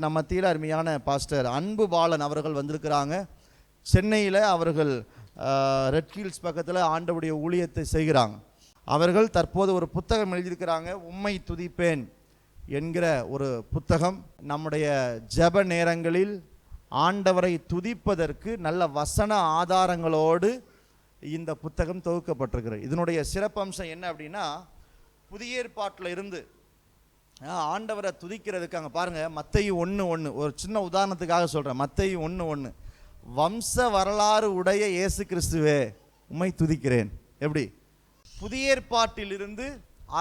நம்ம மத்தியில் அருமையான பாஸ்டர் அன்பு பாலன் அவர்கள் வந்திருக்கிறாங்க. சென்னையில் அவர்கள் ரெட் ஹில்ஸ் பக்கத்தில் ஆண்டவருடைய ஊழியத்தை செய்கிறாங்க. அவர்கள் தற்போது ஒரு புத்தகம் எழுதியிருக்கிறாங்க, உம்மை துதிப்பேன் என்கிற ஒரு புத்தகம். நம்முடைய ஜெப நேரங்களில் ஆண்டவரை துதிப்பதற்கு நல்ல வசன ஆதாரங்களோடு இந்த புத்தகம் தொகுக்கப்பட்டிருக்கிறது. இதனுடைய சிறப்பம்சம் என்ன அப்படின்னா, புதிய ஏற்பாட்டில் இருந்து ஆண்டவரை துதிக்கிறதுக்கு அங்கே பாருங்கள், மத்தேயு 1:1 ஒரு சின்ன உதாரணத்துக்காக சொல்கிறேன். மத்தேயு 1:1 வம்ச வரலாறு உடைய இயேசு கிறிஸ்துவே உம்மை துதிக்கிறேன். எப்படி புதிய ஏற்பாட்டிலிருந்து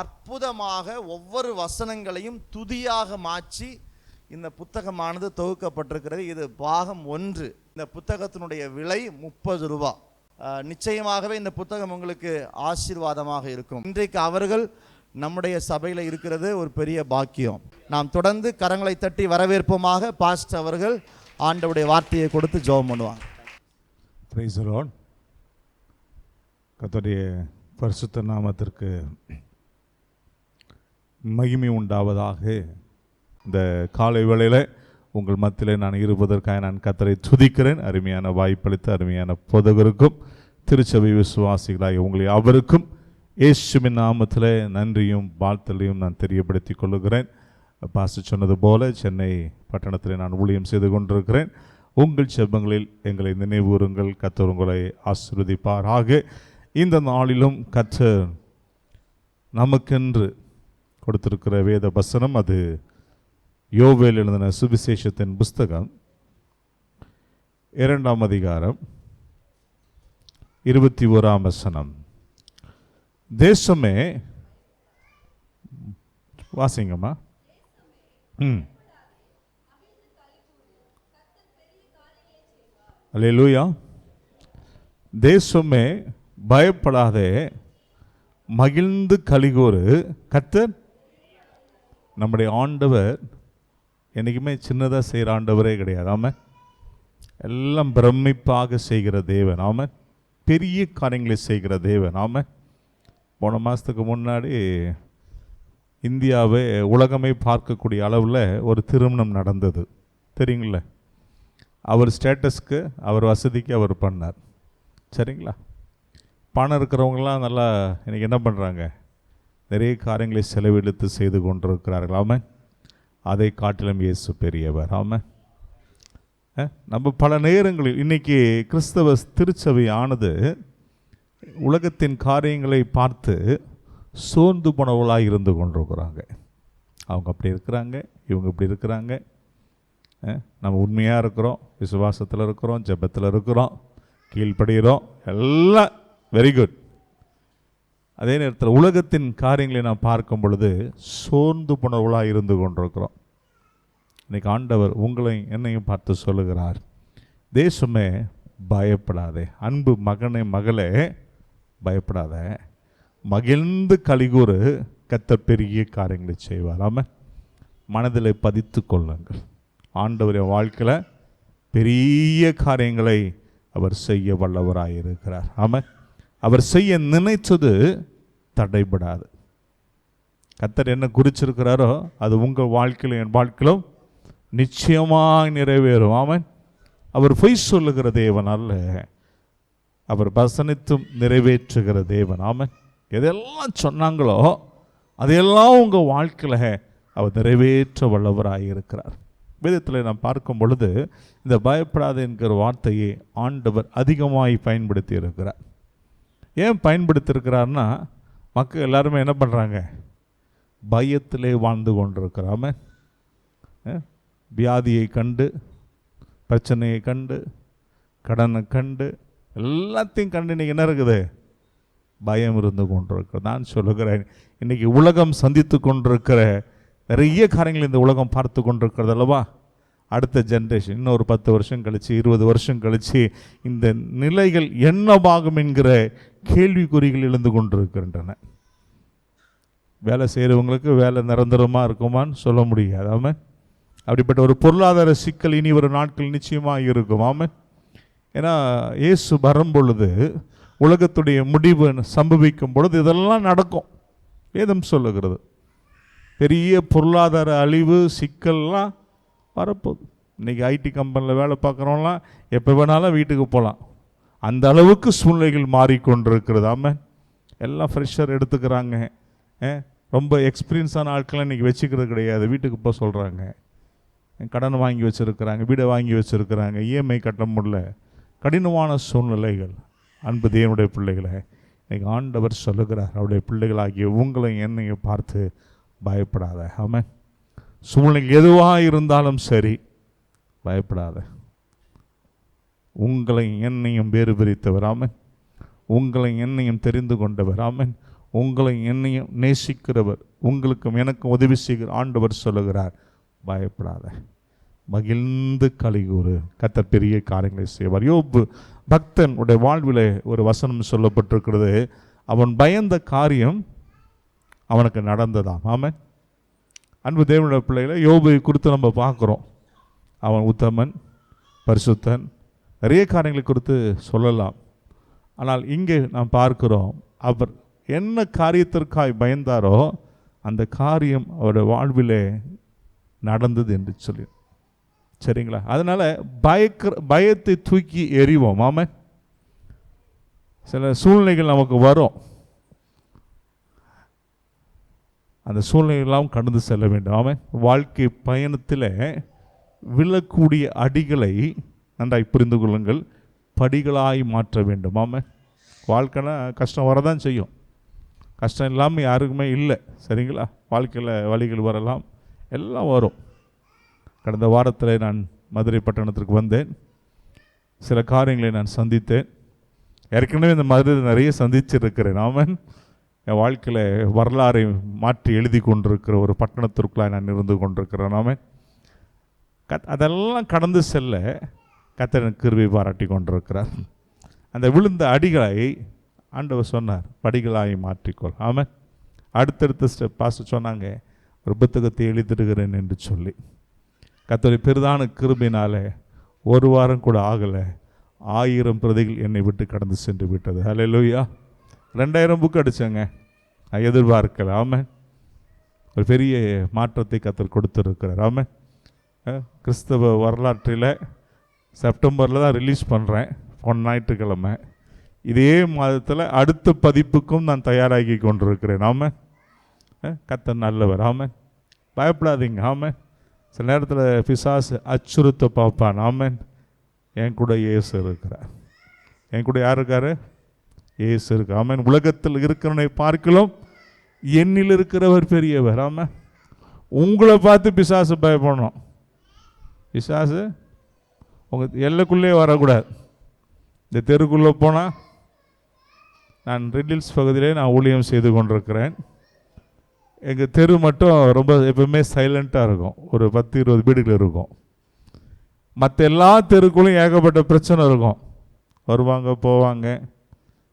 அற்புதமாக ஒவ்வொரு வசனங்களையும் துதியாக மாற்றி இந்த புத்தகமானது தொகுக்கப்பட்டிருக்கிறது. இது பாகம் 1. இந்த புத்தகத்தினுடைய விலை 30 ரூபா. நிச்சயமாகவே இந்த புத்தகம் உங்களுக்கு ஆசீர்வாதமாக இருக்கும். இன்றைக்கு அவர்கள் நம்முடைய சபையில் இருக்கிறது ஒரு பெரிய பாக்கியம். நாம் தொடர்ந்து கரங்களை தட்டி வரவேற்போமாக. பாஸ்டர் அவர்கள் ஆண்டவருடைய வார்த்தையை கொடுத்து ஜெபம் பண்ணுவாங்க. Praise the Lord. கர்த்தருடைய பரிசுத்த நாமத்திற்கு மகிமை உண்டாவதாக. இந்த காலை வேளையில் உங்கள் மத்தியில் நான் இருப்பதற்காக நான் கர்த்தரை துதிக்கிறேன். அருமையான வாய்ப்பளித்த அருமையான போதகருக்கும் திருச்சபை விசுவாசிகளாக உங்களை அவருக்கும் இயேசுவின் நாமத்தில் நன்றியும் வாழ்த்தலையும் நான் தெரியப்படுத்திக் கொள்ளுகிறேன். பாஸ்டர் சொன்னது போல சென்னை பட்டணத்தில் நான் ஊழியம் செய்து கொண்டிருக்கிறேன். உங்கள் செபங்களில் எங்களை நினைவுறுங்கள். கர்த்தர் உங்களை ஆசீர்வதிப்பாராக. இந்த நாளிலும் கர்த்தர் நமக்கென்று கொடுத்திருக்கிற வேத வசனம், அது யோவேல் எழுதின சுவிசேஷத்தின் புஸ்தகம் 2ஆம் அதிகாரம் 21ஆம் வசனம். தேசமே வாசிங்கம்மா. அல்லேலூயா. தேசமே பயப்படாதே, மகிழ்ந்து கலிகூறு, கர்த்தர் நம்முடைய ஆண்டவர் என்றைக்குமே சின்னதாக செய்கிற ஆண்டவரே கிடையாது. ஆமாம், எல்லாம் பிரமிப்பாக செய்கிற தேவன். ஆமாம், பெரிய காரியங்களை செய்கிற தேவன். ஆமாம், போன மாதத்துக்கு முன்னாடி இந்தியாவை உலகமே பார்க்கக்கூடிய அளவில் ஒரு திருமணம் நடந்தது, தெரியுங்களா? அவர் ஸ்டேட்டஸ்க்கு, அவர் வசதிக்கு அவர் பண்ணார். சரிங்களா? பணம் இருக்கிறவங்களாம் நல்லா இன்றைக்கி என்ன பண்ணுறாங்க, நிறைய காரியங்களை செலவெடுத்து செய்து கொண்டிருக்கிறார்கள். ஆமாம், அதை காட்டிலும் இயேசு பெரியவர். ஆமாம், நம்ம பல நேரங்களில் இன்றைக்கி கிறிஸ்தவ திருச்சபை ஆனது உலகத்தின் காரியங்களை பார்த்து சோர்ந்து போனவர்களாக இருந்து கொண்டிருக்கிறாங்க. அவங்க அப்படி இருக்கிறாங்க, இவங்க இப்படி இருக்கிறாங்க. நம்ம உண்மையாக இருக்கிறோம், விசுவாசத்தில் இருக்கிறோம், ஜெபத்தில் இருக்கிறோம், கீழ்ப்படுகிறோம், எல்லாம் வெரி குட். அதே நேரத்தில் உலகத்தின் காரியங்களை நாம் பார்க்கும் பொழுது சோர்ந்து போனவர்களாக இருந்து கொண்டிருக்கிறோம். இன்றைக்கி ஆண்டவர் உங்களை என்னையும் பார்த்து சொல்லுகிறார், தேசமே பயப்படாதே, அன்பு மகனே மகளே பயப்படாத, மகிழ்ந்து கலிகூறு, கர்த்தர் பெரிய காரியங்களை செய்வார். ஆமாம், மனதில் பதித்து கொள்ளுங்கள். ஆண்டவரின் வாழ்க்கையில் பெரிய காரியங்களை அவர் செய்ய வல்லவராயிருக்கிறார். ஆமாம், அவர் செய்ய நினைத்தது தடைபடாது. கர்த்தர் என்ன குறிச்சிருக்கிறாரோ அது உங்கள் வாழ்க்கையிலும் என் வாழ்க்கையிலும் நிச்சயமாக நிறைவேறும். ஆமாம், அவர் பொய் சொல்லுகிற தேவன் அல்ல, அவர் வசனித்தும் நிறைவேற்றுகிற தேவன். ஆமாம், எதெல்லாம் சொன்னாங்களோ அதையெல்லாம் உங்கள் வாழ்க்கையில் அவர் நிறைவேற்ற வல்லவராயிருக்கிறார். வேதத்தில் நாம் பார்க்கும் பொழுது இந்த பயப்படாத என்கிற வார்த்தையை ஆண்டவர் அதிகமாய் பயன்படுத்தி இருக்கிறார். ஏன் பயன்படுத்தியிருக்கிறார்னா, மக்கள் எல்லாருமே என்ன பண்ணுறாங்க, பயத்திலே வாழ்ந்து கொண்டிருக்கிறாம. வியாதியை கண்டு, பிரச்சனையை கண்டு, கடனை கண்டு, எல்லாத்தையும் கண்டு இன்றைக்கி என்ன இருக்குது, பயம் இருந்து கொண்டிருக்கிறது. நான் சொல்லுகிறேன், இன்றைக்கி உலகம் சந்தித்து கொண்டிருக்கிற நிறைய காரியங்கள் இந்த உலகம் பார்த்து கொண்டிருக்கிறது அல்லவா. அடுத்த ஜென்ரேஷன் இன்னும் ஒரு 10 வருஷம் கழித்து, 20 வருஷம் கழித்து இந்த நிலைகள் என்னவாகும் என்கிற கேள்விக்குறிகள் எழுந்து கொண்டிருக்கின்றன. வேலை செய்கிறவங்களுக்கு வேலை நிரந்தரமாக இருக்குமான்னு சொல்ல முடியாது. ஆமாம், அப்படிப்பட்ட ஒரு பொருளாதார சிக்கல் இனி ஒரு நாட்கள் நிச்சயமாக இருக்கும். ஆமாம், ஏன்னா இயேசு வரும் பொழுது, உலகத்துடைய முடிவு சம்பவிக்கும் பொழுது இதெல்லாம் நடக்கும். வேதம் சொல்லுகிறது, பெரிய பொருளாதார அழிவு சிக்கல்லாம் வரப்போகுது. இன்றைக்கி ஐடி கம்பெனியில் வேலை பார்க்குறவங்களாம் எப்போ வேணாலும் வீட்டுக்கு போகலாம். அந்த அளவுக்கு சூழ்நிலைகள் மாறிக்கொண்டிருக்கிறது. ஆமாம், எல்லாம் ஃப்ரெஷர் எடுத்துக்கிறாங்க. ரொம்ப எக்ஸ்பீரியன்ஸான ஆட்கள்லாம் இன்றைக்கி வச்சுக்கிறது கிடையாது. வீட்டுக்கு போக சொல்கிறாங்க. கடன் வாங்கி வச்சுருக்கிறாங்க, வீடை வாங்கி வச்சுருக்கிறாங்க, இஎம்ஐ கட்ட முடியல. கடினமான சூழ்நிலைகள். அன்பு தேவனுடைய பிள்ளைகளை, இன்றைக்கி ஆண்டவர் சொல்லுகிறார், அவருடைய பிள்ளைகளாகிய உங்களை என்னையும் பார்த்து பயப்படாத. ஆமாம், சூழ்நிலை எதுவாக இருந்தாலும் சரி பயப்படாத. உங்களை என்னையும் வேறு பிரித்தவர். ஆமென். உங்களை என்னையும் தெரிந்து கொண்டவர். ஆமென். உங்களை என்னையும் நேசிக்கிறவர், உங்களுக்கும் எனக்கும் உதவி செய்கிற ஆண்டவர் சொல்லுகிறார், பயப்படாத, மகிழ்ந்து கலிகூறு, கர்த்தர் பெரிய காரியங்களை செய்வார். யோபு பக்தன் உடைய வாழ்வில் ஒரு வசனம் சொல்லப்பட்டிருக்கிறது. அவன் பயந்த காரியம் அவனுக்கு நடந்ததாம். ஆமென். அன்பு தேவனுடைய பிள்ளைகளை, யோபை குறித்து நம்ம பார்க்குறோம். அவன் உத்தமன், பரிசுத்தன், நிறைய காரியங்களை குறித்து சொல்லலாம். ஆனால் இங்கே நாம் பார்க்கிறோம், அவர் என்ன காரியத்திற்காய் பயந்தாரோ அந்த காரியம் அவருடைய வாழ்விலே நடந்தது என்று சொல்லி. சரிங்களா? அதனால் பயத்தை தூக்கி எறிவோம். ஆமாம், சில சூழ்நிலைகள் நமக்கு வரும், அந்த சூழ்நிலைகளெல்லாம் கடந்து செல்ல வேண்டும். ஆமாம், வாழ்க்கை பயணத்தில் விழக்கூடிய அடிகளை நன்றாய் புரிந்து கொள்ளுங்கள், படிகளாய் மாற்ற வேண்டும். ஆமாம், வாழ்க்கைனா கஷ்டம் வரதான் செய்யும். கஷ்டம் இல்லாமல் யாருக்குமே இல்லை. சரிங்களா? வாழ்க்கையில் வழிகள் வரலாம், எல்லாம் வரும். கடந்த வாரத்தில் நான் மதுரை பட்டணத்திற்கு வந்தேன். சில காரியங்களை நான் சந்தித்தேன். ஏற்கனவே இந்த மாதிரி நிறைய சந்திச்சிருக்கிறேன். ஆமாம், என் வாழ்க்கையில் வரலாறை மாற்றி எழுதி கொண்டிருக்கிற ஒரு பட்டணத்திற்குள்ளாக நான் இருந்து கொண்டிருக்கிறேன். ஆமாம், அதெல்லாம் கடந்து செல்ல கர்த்தர் எனக்கு கிருபை பாராட்டி கொண்டிருக்கிறார். அந்த விழுந்த அடிகளை ஆண்டவர் சொன்னார், படிகளாய் மாற்றிக்கொள். ஆமாம், அடுத்தடுத்த ஸ்டெப் பாஸ்டர் சொன்னாங்க, ஒரு புத்தகத்தை எழுதிடுகிறேன் என்று சொல்லி. கர்த்தருடைய பெரிதான கிருபையினால ஒரு வாரம் கூட ஆகலை, 1000 பிரதிகள் என்னை விட்டு கடந்து சென்று விட்டது. ஹல்லேலூயா. 2000 புக் அடித்தேங்க, நான் எதிர்பார்க்கல. ஆமாம், ஒரு பெரிய மாற்றத்தை கர்த்தர் கொடுத்துருக்கிறார். ஆமாம், கிறிஸ்தவ வரலாற்றில் செப்டம்பரில் தான் ரிலீஸ் பண்ணுறேன், போன ஞாயிற்றுக்கிழமை. இதே மாதத்தில் அடுத்த பதிப்புக்கும் நான் தயாராகி கொண்டிருக்கிறேன். ஆமாம், கர்த்தர் நல்லவர். ஆமாம், பயப்படாதீங்க. ஆமாம், சில நேரத்தில் பிசாசு அச்சுறுத்த பார்ப்பான். ஆமாம், என் கூட இயேசு இருக்கிறார். என் கூட யார் இருக்காரு? இயேசு இருக்கு. ஆமாம், உலகத்தில் இருக்கிறவனை பார்க்கலாம் என்னில் இருக்கிறவர் பெரியவர். ஆமாம், உங்களை பார்த்து பிசாசு பயப்படணும். பிசாசு உங்கள் எல்லைக்குள்ளே வரக்கூடாது. இந்த தெருக்குள்ளே போனால், நான் ரெட் ஹில்ஸ் பகுதியிலே நான் ஊழியம் செய்து கொண்டிருக்கிறேன். எங்கள் தெரு மட்டும் ரொம்ப எப்பவுமே சைலண்ட்டாக இருக்கும். ஒரு 10-20 வீடுகள் இருக்கும். மற்ற எல்லா தெருக்குள்ளும் ஏகப்பட்ட பிரச்சனை இருக்கும். வருவாங்க போவாங்க,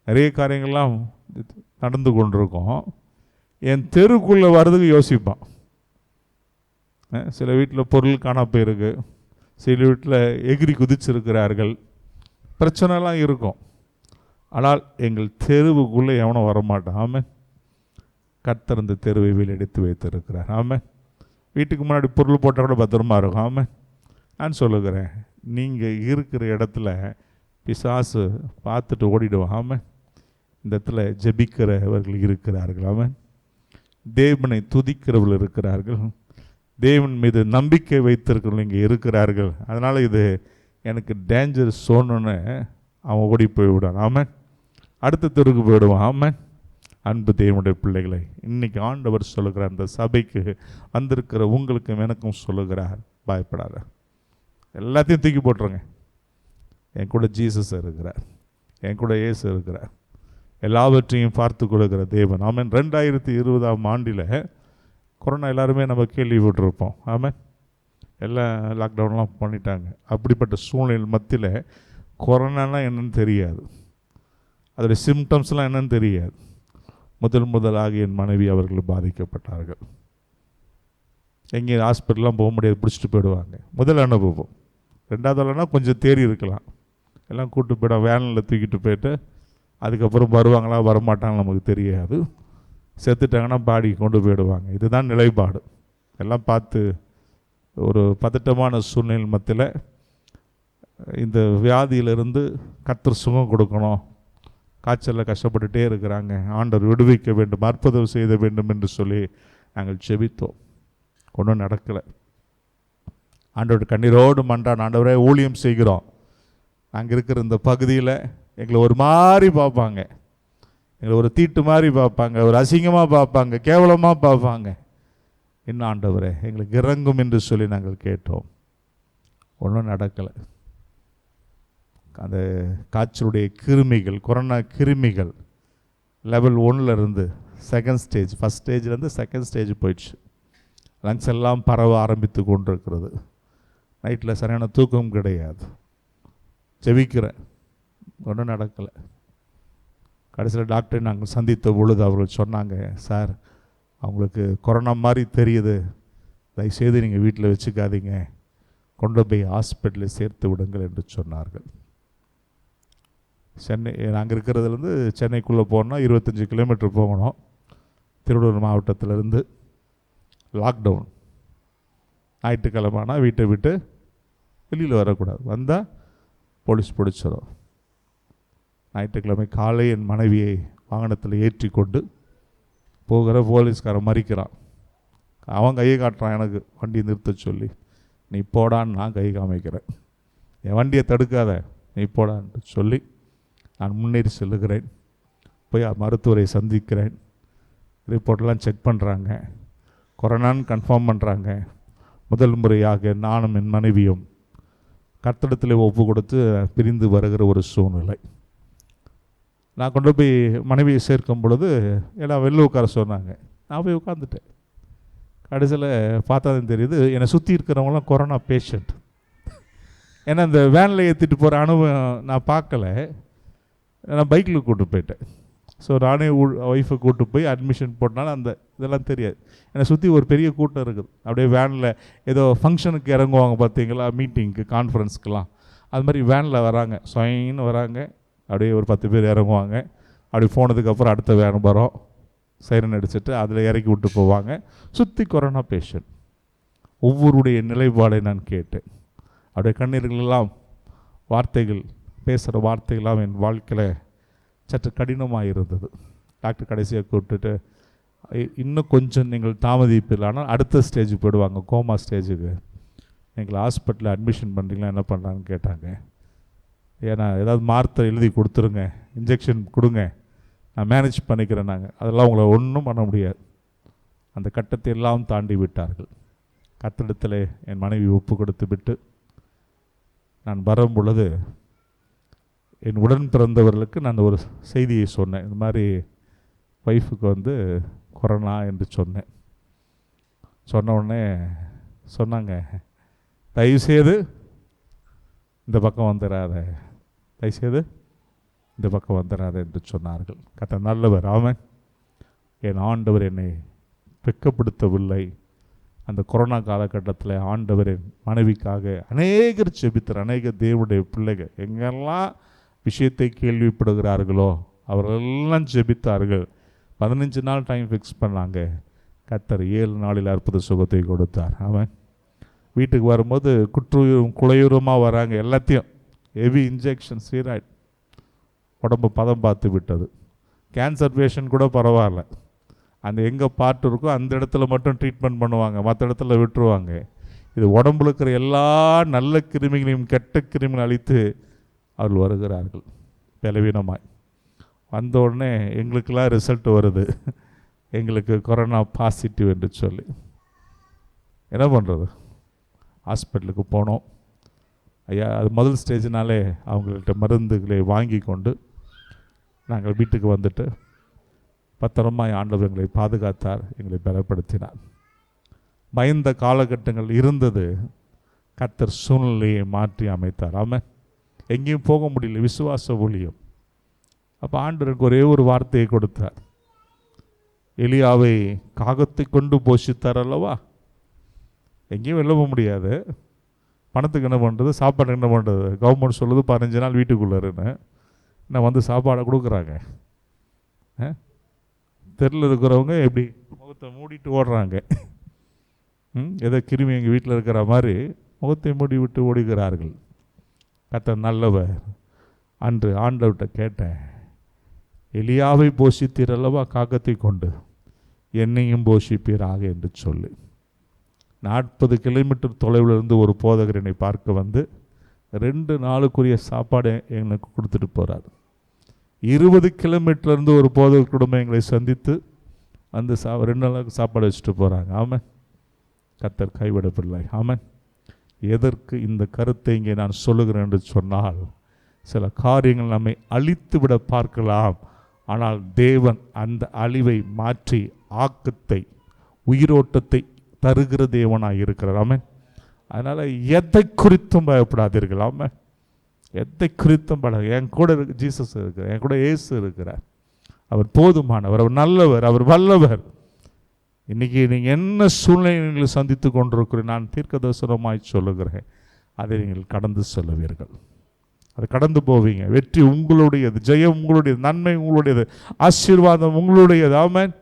நிறைய காரியங்கள்லாம் நடந்து கொண்டிருக்கோம். என் தெருக்குள்ளே வர்றதுக்கு யோசிப்பான். சில வீட்டில் பொருள் காண போயிருக்கு, சில வீட்டில் எகிரி குதிச்சிருக்கிறார்கள், பிரச்சனைலாம் இருக்கும். ஆனால் எங்கள் தெருவுக்குள்ளே எவனும் வரமாட்டான். ஆமாம், கர்த்தர் அந்த தெருவை எடுத்து வைத்திருக்கிறார். ஆமாம், வீட்டுக்கு முன்னாடி பொருள் போட்டால் கூட பத்திரமா இருக்கும். ஆமாம், நான் சொல்லுகிறேன், நீங்கள் இருக்கிற இடத்துல பிசாசு பார்த்துட்டு ஓடிடுவான். ஆமாம், இந்த இடத்துல ஜெபிக்கிறவர்கள் இருக்கிறார்கள். ஆமாம், தேவனை துதிக்கிறவர்கள் இருக்கிறார்கள், தேவன் மீது நம்பிக்கை வைத்திருக்கிறவங்க இங்கே இருக்கிறார்கள். அதனால் இது எனக்கு டேஞ்சர் சோனுன்னு அவன் ஓடி போய்விடான். ஆமாம், அடுத்த தெருக்கு போயிடுவான். ஆமாம், அன்பு தேவனுடைய பிள்ளைகளை, இன்றைக்கி ஆண்டவர் சொல்லுகிறார், அந்த சபைக்கு வந்திருக்கிற உங்களுக்கும் எனக்கும் சொல்லுகிறார், பயப்படாத, எல்லாத்தையும் தூக்கி போட்டுருங்க. என் கூட ஜீசஸ் இருக்கிறார், என் கூட இயேசு இருக்கிறார், எல்லாவற்றையும் பார்த்து கொடுக்கிற தேவன். ஆமாம், 2020ஆம் ஆண்டில் கொரோனா எல்லாருமே நம்ம கேள்விப்பட்டிருப்போம். ஆமாம், எல்லாம் லாக்டவுன்லாம் பண்ணிட்டாங்க. அப்படிப்பட்ட சூழ்நிலை மத்தியில் கொரோனானா என்னன்னு தெரியாது, அதோடைய சிம்டம்ஸ்லாம் என்னன்னு தெரியாது. முதலாக என் மனைவி அவர்கள் பாதிக்கப்பட்டார்கள். எங்கேயும் ஹாஸ்பிட்டல்லாம் போக முடியாது, பிடிச்சிட்டு போயிடுவாங்க. முதல் அனுபவம். ரெண்டாவதுலனா கொஞ்சம் தேறி இருக்கலாம், எல்லாம் கூப்பிட்டு போயிடும், வேனில் தூக்கிட்டு போயிட்டு அதுக்கப்புறம் வருவாங்களா வரமாட்டாங்களா நமக்கு தெரியாது. செத்துட்டாங்கன்னா பாடி கொண்டு போயிடுவாங்க. இதுதான் நிலைப்பாடு. எல்லாம் பார்த்து ஒரு பதட்டமான சூழ்நிலை மத்தியில் இந்த வியாதியிலிருந்து கர்த்தர் சுகம் கொடுக்கணும், காய்ச்சலில் கஷ்டப்பட்டுட்டே இருக்கிறாங்க, ஆண்டவர் விடுவிக்க வேண்டும், அற்புதம் செய்த வேண்டும் என்று சொல்லி நாங்கள் செபித்தோம். ஒன்றும் நடக்கலை. ஆண்டவர் கண்ணீரோடு மன்றான், ஆண்டவரே ஊழியம் செய்கிறோம், நாங்கள் இருக்கிற இந்த பகுதியில் எங்களை ஒரு மாதிரி பார்ப்பாங்க, எங்களை ஒரு தீட்டு மாதிரி பார்ப்பாங்க, ஒரு அசிங்கமாக பார்ப்பாங்க, கேவலமாக பார்ப்பாங்க, என்ன ஆண்டவரே எங்களுக்கு இறங்கும் என்று சொல்லி நாங்கள் கேட்டோம். ஒன்றும் நடக்கலை. அந்த காய்ச்சலுடைய கிருமிகள், கொரோனா கிருமிகள் லெவல் 1லேருந்து செகண்ட் ஸ்டேஜ், ஃபஸ்ட் ஸ்டேஜ்லேருந்து செகண்ட் ஸ்டேஜ் போயிடுச்சு. லங்ஸ் எல்லாம் பரவ ஆரம்பித்து கொண்டிருக்கிறது. நைட்டில் சரியான தூக்கம் கிடையாது. ஜெபிக்கிறேன், ஒன்றும் நடக்கலை. கடைசியில் டாக்டரை நாங்கள் சந்தித்த பொழுது அவர்கள் சொன்னாங்க, சார் அவங்களுக்கு கொரோனா மாதிரி தெரியுது, தயவுசெய்து நீங்கள் வீட்டில் வச்சுக்காதீங்க, கொண்டு போய் ஹாஸ்பிட்டலில் சேர்த்து விடுங்கள் என்று சொன்னார்கள். சென்னை, நாங்கள் இருக்கிறதுலேருந்து சென்னைக்குள்ளே போனால் 25 கிலோமீட்டர் போகணும். திருவள்ளூர் மாவட்டத்திலேருந்து லாக்டவுன். ஞாயிற்றுக்கிழமைனா வீட்டை விட்டு வெளியில் வரக்கூடாது, வந்தால் போலீஸ் பிடிச்சிடும். ஞாயிற்றுக்கிழமை காலை என் மனைவியை வாகனத்தில் ஏற்றி கொண்டு போகிற போலீஸ்காரன் மறிக்கிறான். அவன் கையை காட்டுறான் எனக்கு வண்டி நிறுத்த சொல்லி. நீ போடான்னு நான் கை காமிக்கிறேன். என் வண்டியை தடுக்காத, நீ போடான்னு சொல்லி நான் முன்னேறி செல்லுகிறேன். போய் மருத்துவரை சந்திக்கிறேன். ரிப்போர்ட்லாம் செக் பண்ணுறாங்க, கொரோனான்னு கன்ஃபார்ம் பண்ணுறாங்க. முதல் முறையாக நானும் என் மனைவியும் கர்த்தரிடத்தில் ஒப்பு கொடுத்து பிரிந்து வருகிற ஒரு சூழ்நிலை. நான் கொண்டு போய் மனைவியை சேர்க்கும் பொழுது எல்லாம் வெளில உட்கார சொன்னாங்க. நான் போய் உட்காந்துட்டேன். கடைசியில் பார்த்தா தான் தெரியுது, என்னை சுற்றி இருக்கிறவங்களாம் கொரோனா பேஷண்ட். ஏன்னா இந்த வேனில் ஏற்றிட்டு போகிற அனுபவம் நான் பார்க்கல. நான் பைக்கில் கூப்பிட்டு போயிட்டேன். ஸோ நானே ஒய்ஃபை கூப்பிட்டு போய் அட்மிஷன் போட்டனால அந்த இதெல்லாம் தெரியாது. என்னை சுற்றி ஒரு பெரிய கூட்டம் இருக்குது. அப்படியே வேனில் ஏதோ ஃபங்க்ஷனுக்கு இறங்குவாங்க பார்த்தீங்களா, மீட்டிங்க்கு, கான்ஃபரன்ஸ்க்கெலாம், அது மாதிரி வேனில் வராங்க, சொயின்னு வராங்க. அப்படியே ஒரு 10 பேர் இறங்குவாங்க. அப்படி போனதுக்கப்புறம் அடுத்த வேன் வரும், சைரன் அடிச்சுட்டு அதில் இறக்கி விட்டு போவாங்க. சுற்றி கொரோனா பேஷண்ட். ஒவ்வொருடைய நிலைப்பாடை நான் கேட்டேன். அப்படியே கண்ணீர்களெல்லாம் வார்த்தைகள், பேசுகிற வார்த்தைகள்லாம் என் வாழ்க்கையில் சற்று கடினமாக இருந்தது. டாக்டர் கடைசியாக கூப்பிட்டுட்டு, இன்னும் கொஞ்சம் நீங்கள் தாமதிப்பில், ஆனால் அடுத்த ஸ்டேஜுக்கு போயிடுவாங்க, கோமா ஸ்டேஜுக்கு, எங்களை ஹாஸ்பிட்டலில் அட்மிஷன் பண்ணுறீங்களா, என்ன பண்ணுறான்னு கேட்டாங்க. ஏன்னா ஏதாவது மாத்திரை எழுதி கொடுத்துருங்க, இன்ஜெக்ஷன் கொடுங்க, நான் மேனேஜ் பண்ணிக்கிறேன். நாங்கள் அதெல்லாம் உங்களை ஒன்றும் பண்ண முடியாது. அந்த கட்டத்தை எல்லாம் தாண்டி விட்டார்கள். கர்த்தரிடத்தில் என் மனைவி ஒப்பு கொடுத்து விட்டு நான் வரும் பொழுது என் உடன் பிறந்தவர்களுக்கு நான் ஒரு செய்தியை சொன்னேன். இந்த மாதிரி ஒய்ஃபுக்கு கொரோனா என்று சொன்னேன். சொன்ன உடனே சொன்னாங்க, தயவுசெய்து இந்த பக்கம் வந்துடாத, தயவுசெய்து இந்த பக்கம் வந்துடாத என்று சொன்னார்கள். கர்த்தர் நல்லவர். ஆமென். என் ஆண்டவர் என்னை வெட்கப்படுத்தவில்லை. அந்த கொரோனா காலகட்டத்தில் ஆண்டவர் என் மனைவிக்காக அநேகர் ஜெபித்தார். அநேக தேவனுடைய பிள்ளைகள் எங்கெல்லாம் விஷயத்தை கேள்விப்படுகிறார்களோ அவர்களெல்லாம் ஜெபித்தார்கள். 15 நாள் டைம் ஃபிக்ஸ் பண்ணாங்க. கர்த்தர் 7 நாளில் அற்புத சுகத்தை கொடுத்தார். அவன் வீட்டுக்கு வரும்போது குற்றுயிரும் குலையுரமாக வராங்க. எல்லாத்தையும் ஹெவி இன்ஜெக்ஷன், ஸ்டீராய்டு, உடம்பு பதம் பார்த்து விட்டது. கேன்சர் பேஷண்ட் கூட பரவாயில்ல, அந்த எங்கே பார்ட் இருக்கோ அந்த இடத்துல மட்டும் ட்ரீட்மெண்ட் பண்ணுவாங்க, மற்ற இடத்துல விட்டுருவாங்க. இது உடம்புல இருக்கிற எல்லா நல்ல கிருமிகளையும் கெட்ட கிருமிகளை அழித்து அவர்கள் வருகிறார்கள் பலவீனமாய். வந்த உடனே எங்களுக்கெல்லாம் ரிசல்ட் வருது, எங்களுக்கு கொரோனா பாசிட்டிவ் என்று சொல்லி. என்ன பண்ணுறது? ஹாஸ்பிட்டலுக்கு போனோம். ஐயா, அது முதல் ஸ்டேஜ்னாலே அவங்கள்ட்ட மருந்துகளை வாங்கி கொண்டு நாங்கள் வீட்டுக்கு வந்துட்டு பத்திரமாய் ஆண்டவர் எங்களை பாதுகாத்தார், எங்களை பலப்படுத்தினார். பயந்த காலகட்டங்கள் இருந்தது, கர்த்தர் சூழ்நிலையை மாற்றி அமைத்தார். ஆமென். எங்கேயும் போக முடியல, விசுவாச ஊழியம். அப்போ ஆண்டவருக்கு ஒரே ஒரு வார்த்தையை கொடுத்தார். எலியாவை காகத்தை கொண்டு போஷித்தார் அல்லவா? எங்கேயும் வெளில போக முடியாது, பணத்துக்கு என்ன பண்ணுறது, சாப்பாடு என்ன பண்ணுறது? கவர்மெண்ட் சொல்லுது 15 நாள் வீட்டுக்குள்ளே இருன்னு. என்ன சாப்பாடை கொடுக்குறாங்க. தெருவில் இருக்கிறவங்க எப்படி முகத்தை மூடிட்டு ஓடுறாங்க. ஏதோ கிருமி எங்கள் வீட்டில் இருக்கிற மாதிரி முகத்தை மூடி விட்டு ஓடுகிறார்கள். கர்த்தர் நல்லவர். அன்று ஆண்டவர்கிட்ட கேட்டேன், எலியாவை போஷித்தீர் அல்லவா காக்கத்தை கொண்டு, என்னையும் போஷிப்பீராக என்று சொல்லி. 40 கிலோமீட்டர் தொலைவில் இருந்து ஒரு போதகர் என்னை பார்க்க வந்து 2 நாளுக்குரிய சாப்பாடு எனக்கு கொடுத்துட்டு போகிறார். 20 கிலோமீட்டர்லேருந்து ஒரு போதகர் குடும்பம் எங்களை சந்தித்து அந்த 2 நாளுக்கு சாப்பாடு வச்சுட்டு போகிறாங்க. ஆமாம், கர்த்தர் கைவிடப்படலை. ஆமாம். எதற்கு இந்த கருத்தை இங்கே நான் சொல்லுகிறேன் என்று சொன்னால், சில காரியங்கள் நம்மை அழித்து விட பார்க்கலாம், ஆனால் தேவன் அந்த அழிவை மாற்றி ஆக்கத்தை உயிரோட்டத்தை தருகிற தேவனாக இருக்கிறார். ஆமென். அதனால் எதை குறித்தும் பயப்படாதீர்கள். ஆமென். எதை குறித்தும் பட என் கூட ஜீசஸ் இருக்கிறார், என் கூட இயேசு இருக்கிறார். அவர் போதுமானவர், அவர் நல்லவர், அவர் வல்லவர். இன்றைக்கி நீங்கள் என்ன சூழ்நிலைகளை சந்தித்து கொண்டிருக்கிறேன், நான் தீர்க்கதரிசனமாய் சொல்லுகிறேன், அதை நீங்கள் கடந்து செல்லுவீர்கள். அதை கடந்து போவீங்க. வெற்றி உங்களுடையது, ஜெயம் உங்களுடையது, நன்மை உங்களுடையது, ஆசீர்வாதம் உங்களுடையது. ஆமென்.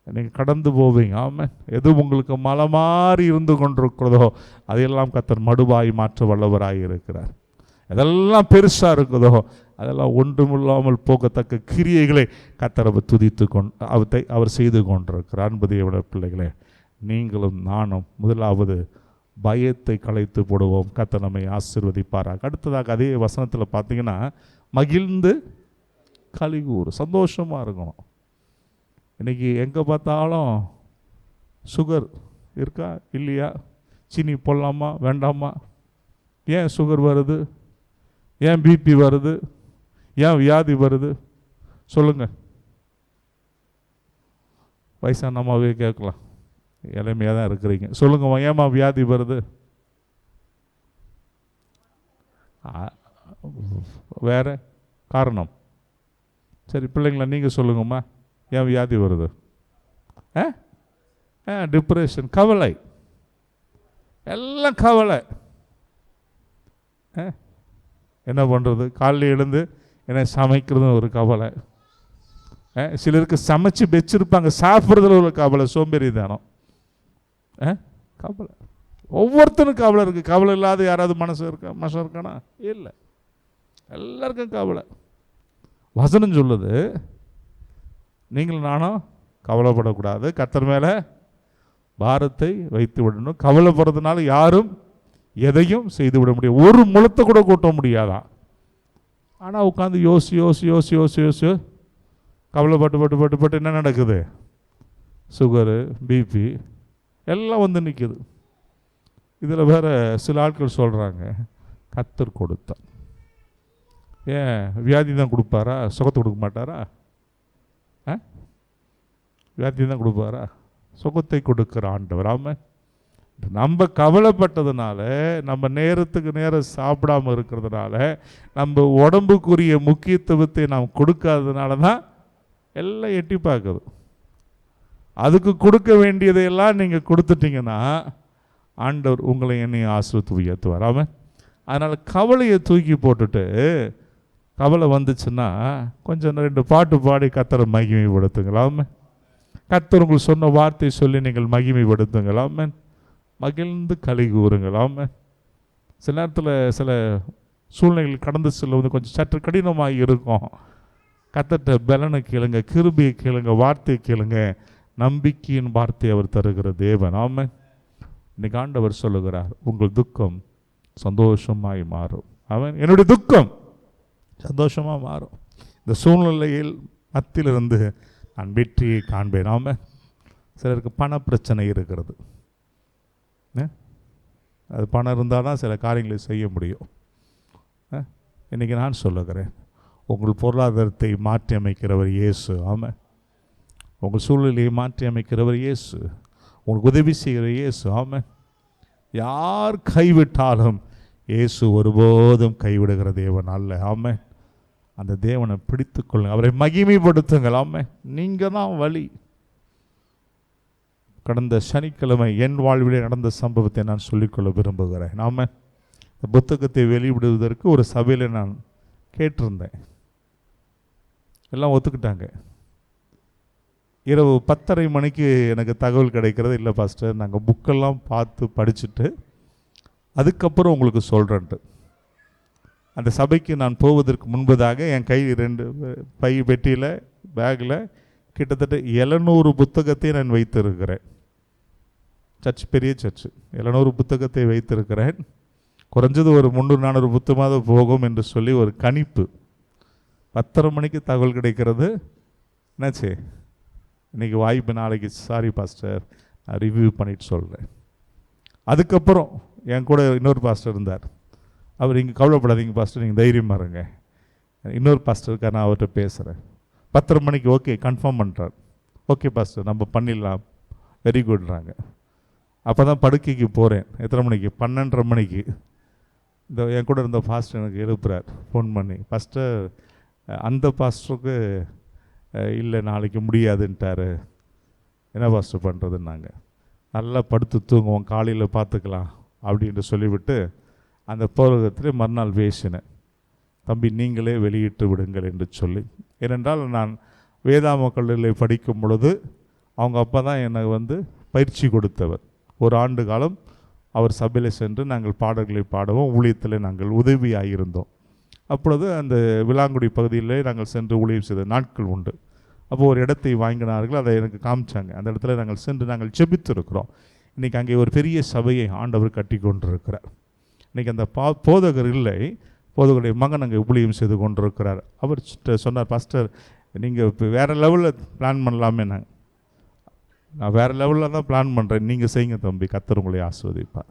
நீங்கள் கடந்து போவீங்க. ஆமென். எது உங்களுக்கு மலை மாறி இருந்து கொண்டிருக்கிறதோ அதையெல்லாம் கர்த்தர் மடுவாய் மாற்ற வல்லவராய் இருக்கிறார். எதெல்லாம் பெருசாக இருக்குதோ அதெல்லாம் ஒன்றுமில்லாமல் போகத்தக்க கிரியைகளை கர்த்தர் அவர் துதித்து அவர் செய்து கொண்டிருக்கிறார். அன்பு தேவனுடைய பிள்ளைகளே, நீங்களும் நானும் முதலாவது பயத்தை களைத்து போடுவோம். கர்த்தர் நம்மை ஆசீர்வதிப்பாராக. அடுத்ததாக அதே வசனத்தில் பார்த்தீங்கன்னா, மகிழ்ந்து கலிகூர், சந்தோஷமாக இருக்கணும். இன்றைக்கி எங்கே பார்த்தாலும் சுகர் இருக்கா இல்லையா, சீனி போடலாமா வேண்டாமா, ஏன் சுகர் வருது, ஏன் பிபி வருது, ஏன் வியாதி வருது சொல்லுங்கள். வயசான அம்மாவே கேட்கலாம், இளமையாக தான் இருக்கிறீங்க, சொல்லுங்கம்மா ஏம்மா வியாதி வருது? வேறு காரணம்? சரி பிள்ளைங்களா நீங்கள் சொல்லுங்கம்மா, ஏன் வியாதி வருது? டிப்ரெஷன், கவலை, எல்லாம் கவலை. என்ன பண்ணுறது? காலையில் எழுந்து என்ன சமைக்கிறதுன்னு ஒரு கவலை. சிலருக்கு சமைச்சு வச்சிருப்பாங்க, சாப்பிட்றதுல ஒரு கவலை, சோம்பேறி தானம், கவலை. ஒவ்வொருத்தனும் கவலை இருக்குது. கவலை இல்லாத யாராவது மனுஷன் இருக்கானா? இல்லை, எல்லாருக்கும் கவலை. வசனம் சொல்லுது, நீங்களும் நானும் கவலைப்படக்கூடாது, கர்த்தர் மேலே பாரத்தை வைத்து விடணும். கவலைப்படுறதுனால யாரும் எதையும் செய்து விட முடியும், ஒரு முளத்தை கூட கூட்ட முடியாதான். ஆனால் உட்காந்து யோசி யோசி யோசி யோசி யோசி கவலைப்பட்டு பட்டு பட்டு பட்டு என்ன நடக்குது? சுகரு, பிபி எல்லாம் வந்து நிற்குது. இதில் வேறு சில ஆட்கள் சொல்கிறாங்க, கர்த்தர் கொடுத்தா. ஏன் வியாதி தான் கொடுப்பாரா, சுகத்தை கொடுக்க மாட்டாரா? வியாதி தான் கொடுப்பாரா? சுகத்தை கொடுக்குற ஆண்டவர். ஆமாம். நம்ம கவலைப்பட்டதுனால, நம்ம நேரத்துக்கு நேரம் சாப்பிடாமல் இருக்கிறதுனால, நம்ம உடம்புக்குரிய முக்கியத்துவத்தை நாம் கொடுக்காததுனால தான் எல்லாம் எட்டி பார்க்குது. அதுக்கு கொடுக்க வேண்டியதையெல்லாம் நீங்கள் கொடுத்துட்டீங்கன்னா ஆண்டவர் உங்களை என்னையும் ஆசீர்வதித்து உயர்த்துவார். ஆமாம். அதனால் கவலையை தூக்கி போட்டுட்டு, கவலை வந்துச்சுன்னா கொஞ்சம் 2 பாட்டு பாடி கர்த்தரை மகிமைப்படுத்துங்களாமே. கர்த்தர் உங்களுக்கு சொன்ன வார்த்தை சொல்லி நீங்கள் மகிமைப்படுத்துங்களாமே. மகிழ்ந்து களி கூறுங்களாமே. சில நேரத்தில் சில சூழ்நிலைகள் கடந்து செல்வது கொஞ்சம் சற்று கடினமாக இருக்கும். கர்த்தர்ட்ட பலனை கேளுங்க, கிருபையை கேளுங்க, வார்த்தையை கேளுங்க. நம்பிக்கையின் வார்த்தை அவர் தருகிற தேவன். ஆமென். இன்னைக்கு ஆண்டவர் சொல்லுகிறார், உங்கள் துக்கம் சந்தோஷமாய் மாறும். அவன் என்னுடைய துக்கம் சந்தோஷமாக மாறும். இந்த சூழ்நிலையில் மத்தியிலிருந்து நான் வெற்றியை காண்பேன். ஆமாம். சிலருக்கு பண பிரச்சனை இருக்கிறது. அது பணம் இருந்தால் தான் சில காரியங்களை செய்ய முடியும். இன்றைக்கி நான் சொல்லுகிறேன், உங்கள் பொருளாதாரத்தை மாற்றி அமைக்கிறவர் இயேசு. ஆமாம். உங்கள் சூழ்நிலையை மாற்றி அமைக்கிறவர் இயேசு. உங்களுக்கு உதவி செய்கிற இயேசு. ஆமாம். யார் கைவிட்டாலும் இயேசு ஒருபோதும் கைவிடுகிற தேவன் அல்ல. ஆமாம். அந்த தேவனை பிடித்து கொள்ளுங்கள், அவரை மகிமைப்படுத்துங்கள். ஆமாம். நீங்கள் தான் வழி. கடந்த சனிக்கிழமை என் வாழ்விலே நடந்த சம்பவத்தை நான் சொல்லிக்கொள்ள விரும்புகிறேன். ஆமாம். இந்த புத்தகத்தை வெளியிடுவதற்கு ஒரு சபையில் நான் கேட்டிருந்தேன். எல்லாம் ஒத்துக்கிட்டாங்க. இரவு 10:30 மணிக்கு எனக்கு தகவல் கிடைக்கிறது, இல்லை பாஸ்டர் நாங்கள் புக்கெல்லாம் பார்த்து படிச்சுட்டு அதுக்கப்புறம் உங்களுக்கு சொல்கிறேன்ட்டு. அந்த சபைக்கு நான் போவதற்கு முன்பதாக என் கை 2 பை பெட்டியில் பேக்கில் கிட்டத்தட்ட 700 புத்தகத்தை நான் வைத்திருக்கிறேன். சர்ச் பெரிய சர்ச், 700 புத்தகத்தை வைத்திருக்கிறேன். குறைஞ்சது ஒரு 300-400 புத்தகமாக போகும் என்று சொல்லி ஒரு கணிப்பு. 10:30 மணிக்கு தகவல் கிடைக்கிறது. என்னாச்சு, இன்றைக்கி வாய்ப்பு, நாளைக்கு சாரி பாஸ்டர் நான் ரிவ்யூ பண்ணிட்டு சொல்கிறேன். அதுக்கப்புறம் என் கூட இன்னொரு பாஸ்டர் இருந்தார். அவர் இங்கே கவலைப்படாதீங்க பாஸ்டர், நீங்கள் தைரியமாக இருங்க, இன்னொரு பாஸ்டருக்காக நான் அவர்கிட்ட பேசுகிறேன். 10:30 மணிக்கு ஓகே கன்ஃபார்ம் பண்ணுறார். ஓகே பாஸ்டர் நம்ம பண்ணிடலாம், வெரி குட்றாங்க. அப்போ தான் படுக்கைக்கு போகிறேன். எத்தனை மணிக்கு? 12:30 மணிக்கு. இந்த என் கூட இருந்த பாஸ்டர் எனக்கு எழுப்புறார் ஃபோன் பண்ணி, பாஸ்டர் அந்த பாஸ்டருக்கு இல்லை நாளைக்கு முடியாதுன்ட்டார், என்ன பாஸ்டர் பண்ணுறதுன்னாங்க. நல்லா படுத்து தூங்குவோம், காலையில் பார்த்துக்கலாம் அப்படின்ட்டு சொல்லிவிட்டு அந்த புத்தகத்தில் மறுநாள் பேசினேன், தம்பி நீங்களே வெளியிட்டு விடுங்கள் என்று சொல்லி. ஏனென்றால் நான் வேதாம கல்லூரியில் படிக்கும் பொழுது அவங்க அப்பா தான் என்னை பயிற்சி கொடுத்தவர். ஒரு ஆண்டு காலம் அவர் சபையில் சென்று நாங்கள் பாடல்களை பாடவும் ஊழியத்தில் நாங்கள் உதவியாக இருந்தோம். அப்பொழுது அந்த விலாங்குடி பகுதியிலே நாங்கள் சென்று ஊழியம் செய்த நாட்கள் உண்டு. அப்போது ஒரு இடத்தை வாங்கினார்கள், அதை எனக்கு காமிச்சாங்க. அந்த இடத்துல நாங்கள் சென்று நாங்கள் செபித்திருக்கிறோம். இன்றைக்கி அங்கே ஒரு பெரிய சபையை ஆண்டவர் கட்டி கொண்டிருக்கிறார். இன்றைக்கி அந்த போதகர் இல்லை, போதகருடைய மகன் அங்கே ஊழியம் செய்து கொண்டிருக்கிறார். அவர் சொன்னார், பாஸ்டர் நீங்கள் இப்போ வேறு லெவலில் பிளான் பண்ணலாமே. நான் வேறு லெவலில் தான் பிளான் பண்ணுறேன், நீங்கள் செய்யுங்க தம்பி, கர்த்தர் உங்களை ஆசீர்வதிப்பார்.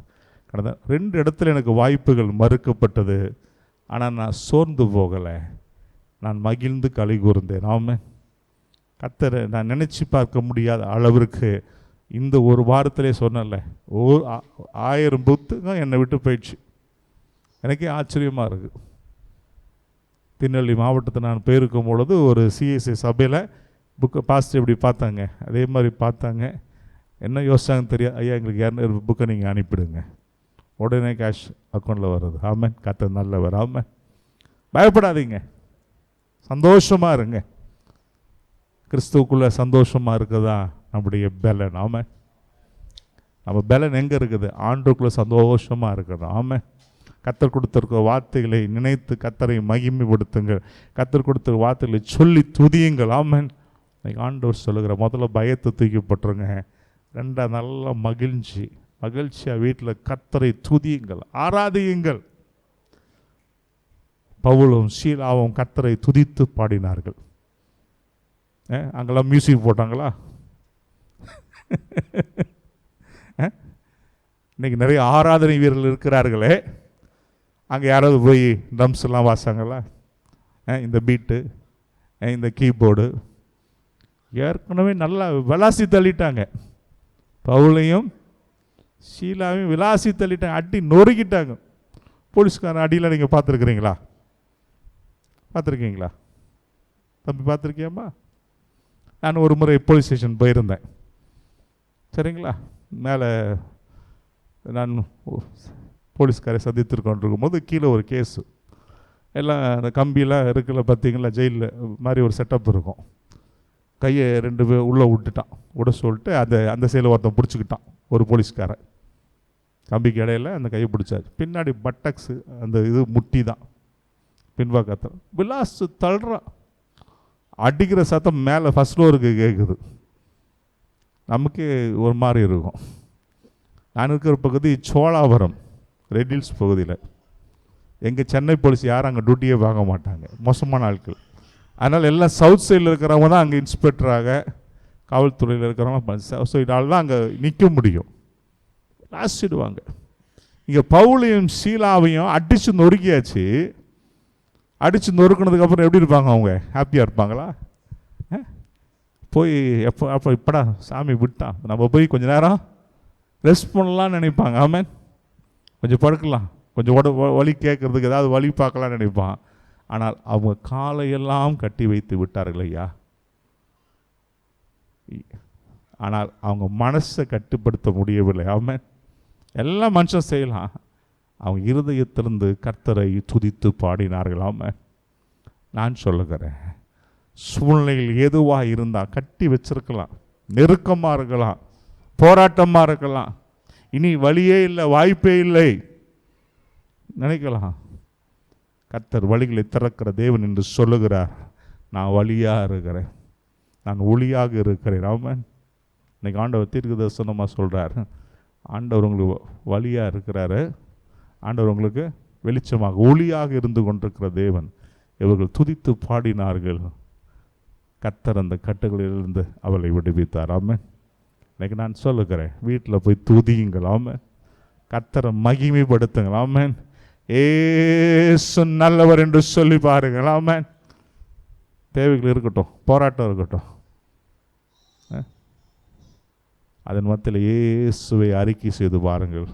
கடந்த 2 இடத்துல எனக்கு வாய்ப்புகள் மறுக்கப்பட்டது. ஆனால் நான் சோர்ந்து போகலை, நான் மகிழ்ந்து களி கூர்ந்தேன். ஆமென். கர்த்தரை நான் நினச்சி பார்க்க முடியாத அளவிற்கு இந்த ஒரு வாரத்திலே சொன்னல 1000 புத்தகம் என்னை விட்டு போயிடுச்சு. எனக்கே ஆச்சரியமாக இருக்குது. திருநெல்வேலி மாவட்டத்தை நான் போயிருக்கும் பொழுது ஒரு சிஎஸ்ஐ சபையில் புக்கை பாஸ்டர் இப்படி பார்த்தாங்க, அதே மாதிரி பார்த்தாங்க. என்ன யோசிச்சாங்கன்னு தெரியாது. ஐயா எங்களுக்கு 200 புக்கை நீங்கள் அனுப்பிடுங்க, உடனே கேஷ் அக்கௌண்ட்டில் வருது. ஆமென். கர்த்தர் நல்லவர். ஆமென். பயப்படாதீங்க, சந்தோஷமாக இருங்க. கிறிஸ்துவுக்குள்ளே சந்தோஷமாக இருக்குதா நம்முடைய பலன். ஆமென். நம்ம பலன் எங்கே இருக்குது? ஆண்டுக்குள்ளே சந்தோஷமாக இருக்கணும். ஆமென். கர்த்தர் கொடுத்திருக்க வார்த்தைகளை நினைத்து கர்த்தரை மகிமைப்படுத்துங்கள். கர்த்தர் கொடுத்த வார்த்தைகளை சொல்லி துதியுங்கள். ஆமென். இன்னைக்கு ஆண்டவர் சொல்லுகிற முதல்ல பயத்தை தூக்கிப்பட்டுருங்க. 2 நல்ல மகிழ்ச்சியாக வீட்டில் கர்த்தரை துதியுங்கள், ஆராதியுங்கள். பவுலும் சீலாவும் கர்த்தரை துதித்து பாடினார்கள். அங்கெல்லாம் மியூசிக் போட்டாங்களா? இன்னைக்கு நிறைய ஆராதனை வீரர்கள் இருக்கிறார்களே, அங்கே யாராவது போய் ட்ரம்ஸ் எல்லாம் வாசாங்களா? இந்த பீட்டு, இந்த கீபோர்டு ஏற்கனவே நல்லா விளாசி தள்ளிட்டாங்க. பவுலையும் ஷீலாவையும் விளாசி தள்ளிட்டாங்க, அடி நொறுக்கிட்டாங்க. போலீஸ்காரன் அடியில் நீங்கள் பார்த்துருக்குறீங்களா? தம்பி பார்த்துருக்கியாம்மா? நான் ஒரு முறை போலீஸ் ஸ்டேஷன் போயிருந்தேன். சரிங்களா, மேலே நான் போலீஸ்காரை சந்தித்திருக்கோன்றிருக்கும் போது கீழே ஒரு கேஸு, எல்லாம் அந்த கம்பியெல்லாம் இருக்குல்ல பார்த்தீங்களா, ஜெயிலில் மாதிரி ஒரு செட்டப் இருக்கும். கையை 2 பேர் உள்ளே விட சொல்லிட்டு அந்த சைடில் ஒருத்தன் பிடிச்சிக்கிட்டான், ஒரு போலீஸ்காரன். கம்பிக்கு இடையில அந்த கையை பிடிச்சாரு. பின்னாடி பட்டக்ஸு அந்த இது முட்டி தான் பின்பாக்கத்தில் விலாசு தள்ளுறான். அடிக்கிற சத்தம் மேலே ஃபஸ்ட் ஃப்ளோருக்கு கேட்குது. நமக்கு ஒரு மாதிரி இருக்கும். நான் இருக்கிற பகுதி சோழாவரம், ரெட் ஹில்ஸ் பகுதியில். எங்கள் சென்னை போலீஸ் யாரும் அங்கே டியூட்டியே வாங்க மாட்டாங்க, மோசமான ஆட்கள். அதனால் எல்லாம் சவுத் சைடில் இருக்கிறவங்க தான் அங்கே இன்ஸ்பெக்டராக, காவல்துறையில் இருக்கிறவங்க சவுத் சைடால் தான் அங்கே நிற்க முடியும். லாஸ்டிடுவாங்க. இங்கே பவுலையும் ஷீலாவையும் அடித்து நொறுக்கியாச்சு. அடித்து நொறுக்கினதுக்கப்புறம் எப்படி இருப்பாங்க? அவங்க ஹாப்பியாக இருப்பாங்களா? போய் இப்படா சாமி விட்டான், நம்ம போய் கொஞ்சம் நேரம் ரெஸ்ட் பண்ணலான்னு நினைப்பாங்க. ஆமென். கொஞ்சம் படுக்கலாம், கொஞ்சம் வலி கேட்கறதுக்கு ஏதாவது வலி பார்க்கலான்னு நினைப்பான். ஆனால் அவங்க காலையெல்லாம் கட்டி வைத்து விட்டார்கள் ஐயா. ஆனால் அவங்க மனசை கட்டுப்படுத்த முடியவில்லை. ஆமென். எல்லாம் மனுஷன் செய்யலாம், அவங்க இருதயத்திலிருந்து கர்த்தரை துதித்து பாடினார்கள். ஆமென். நான் சொல்லுகிறேன், சூழ்நிலைகள் எதுவாக இருந்தால் கட்டி வச்சிருக்கலாம், நெருக்கமாக இருக்கலாம், போராட்டமாக இருக்கலாம், இனி வழியே இல்லை, வாய்ப்பே இல்லை நினைக்கலாம். கர்த்தர் வழிகளை திறக்கிற தேவன் என்று சொல்லுகிறார். நான் வழியாக இருக்கிறேன், நான் ஒளியாக இருக்கிறேன். ஆமென். இன்னைக்கு ஆண்டவர் தீர்க்கதரிசனமாக சொல்கிறார், ஆண்டவர் உங்களுக்கு வழியாக இருக்கிறாரு, ஆண்டவர் உங்களுக்கு வெளிச்சமாக ஒளியாக இருந்து கொண்டிருக்கிற தேவன். இவர்கள் துதித்து பாடினார்கள், கர்த்தர் அந்த கட்டுகளிலிருந்து அவளை விடுவித்தார். ஆமென். இன்னைக்கு நான் சொல்லுகிறேன், வீட்டில் போய் துதியுங்கள். ஆமென். கர்த்தரை மகிமைப்படுத்துங்கள். ஆமென். ஏசு நல்லவர் என்று சொல்லி பாருங்கள். ஆமென். தேவைகள் இருக்கட்டும், போராட்டம் இருக்கட்டும், அதன் மத்தியில் இயேசுவை அறிக்கை செய்து பாருங்கள்.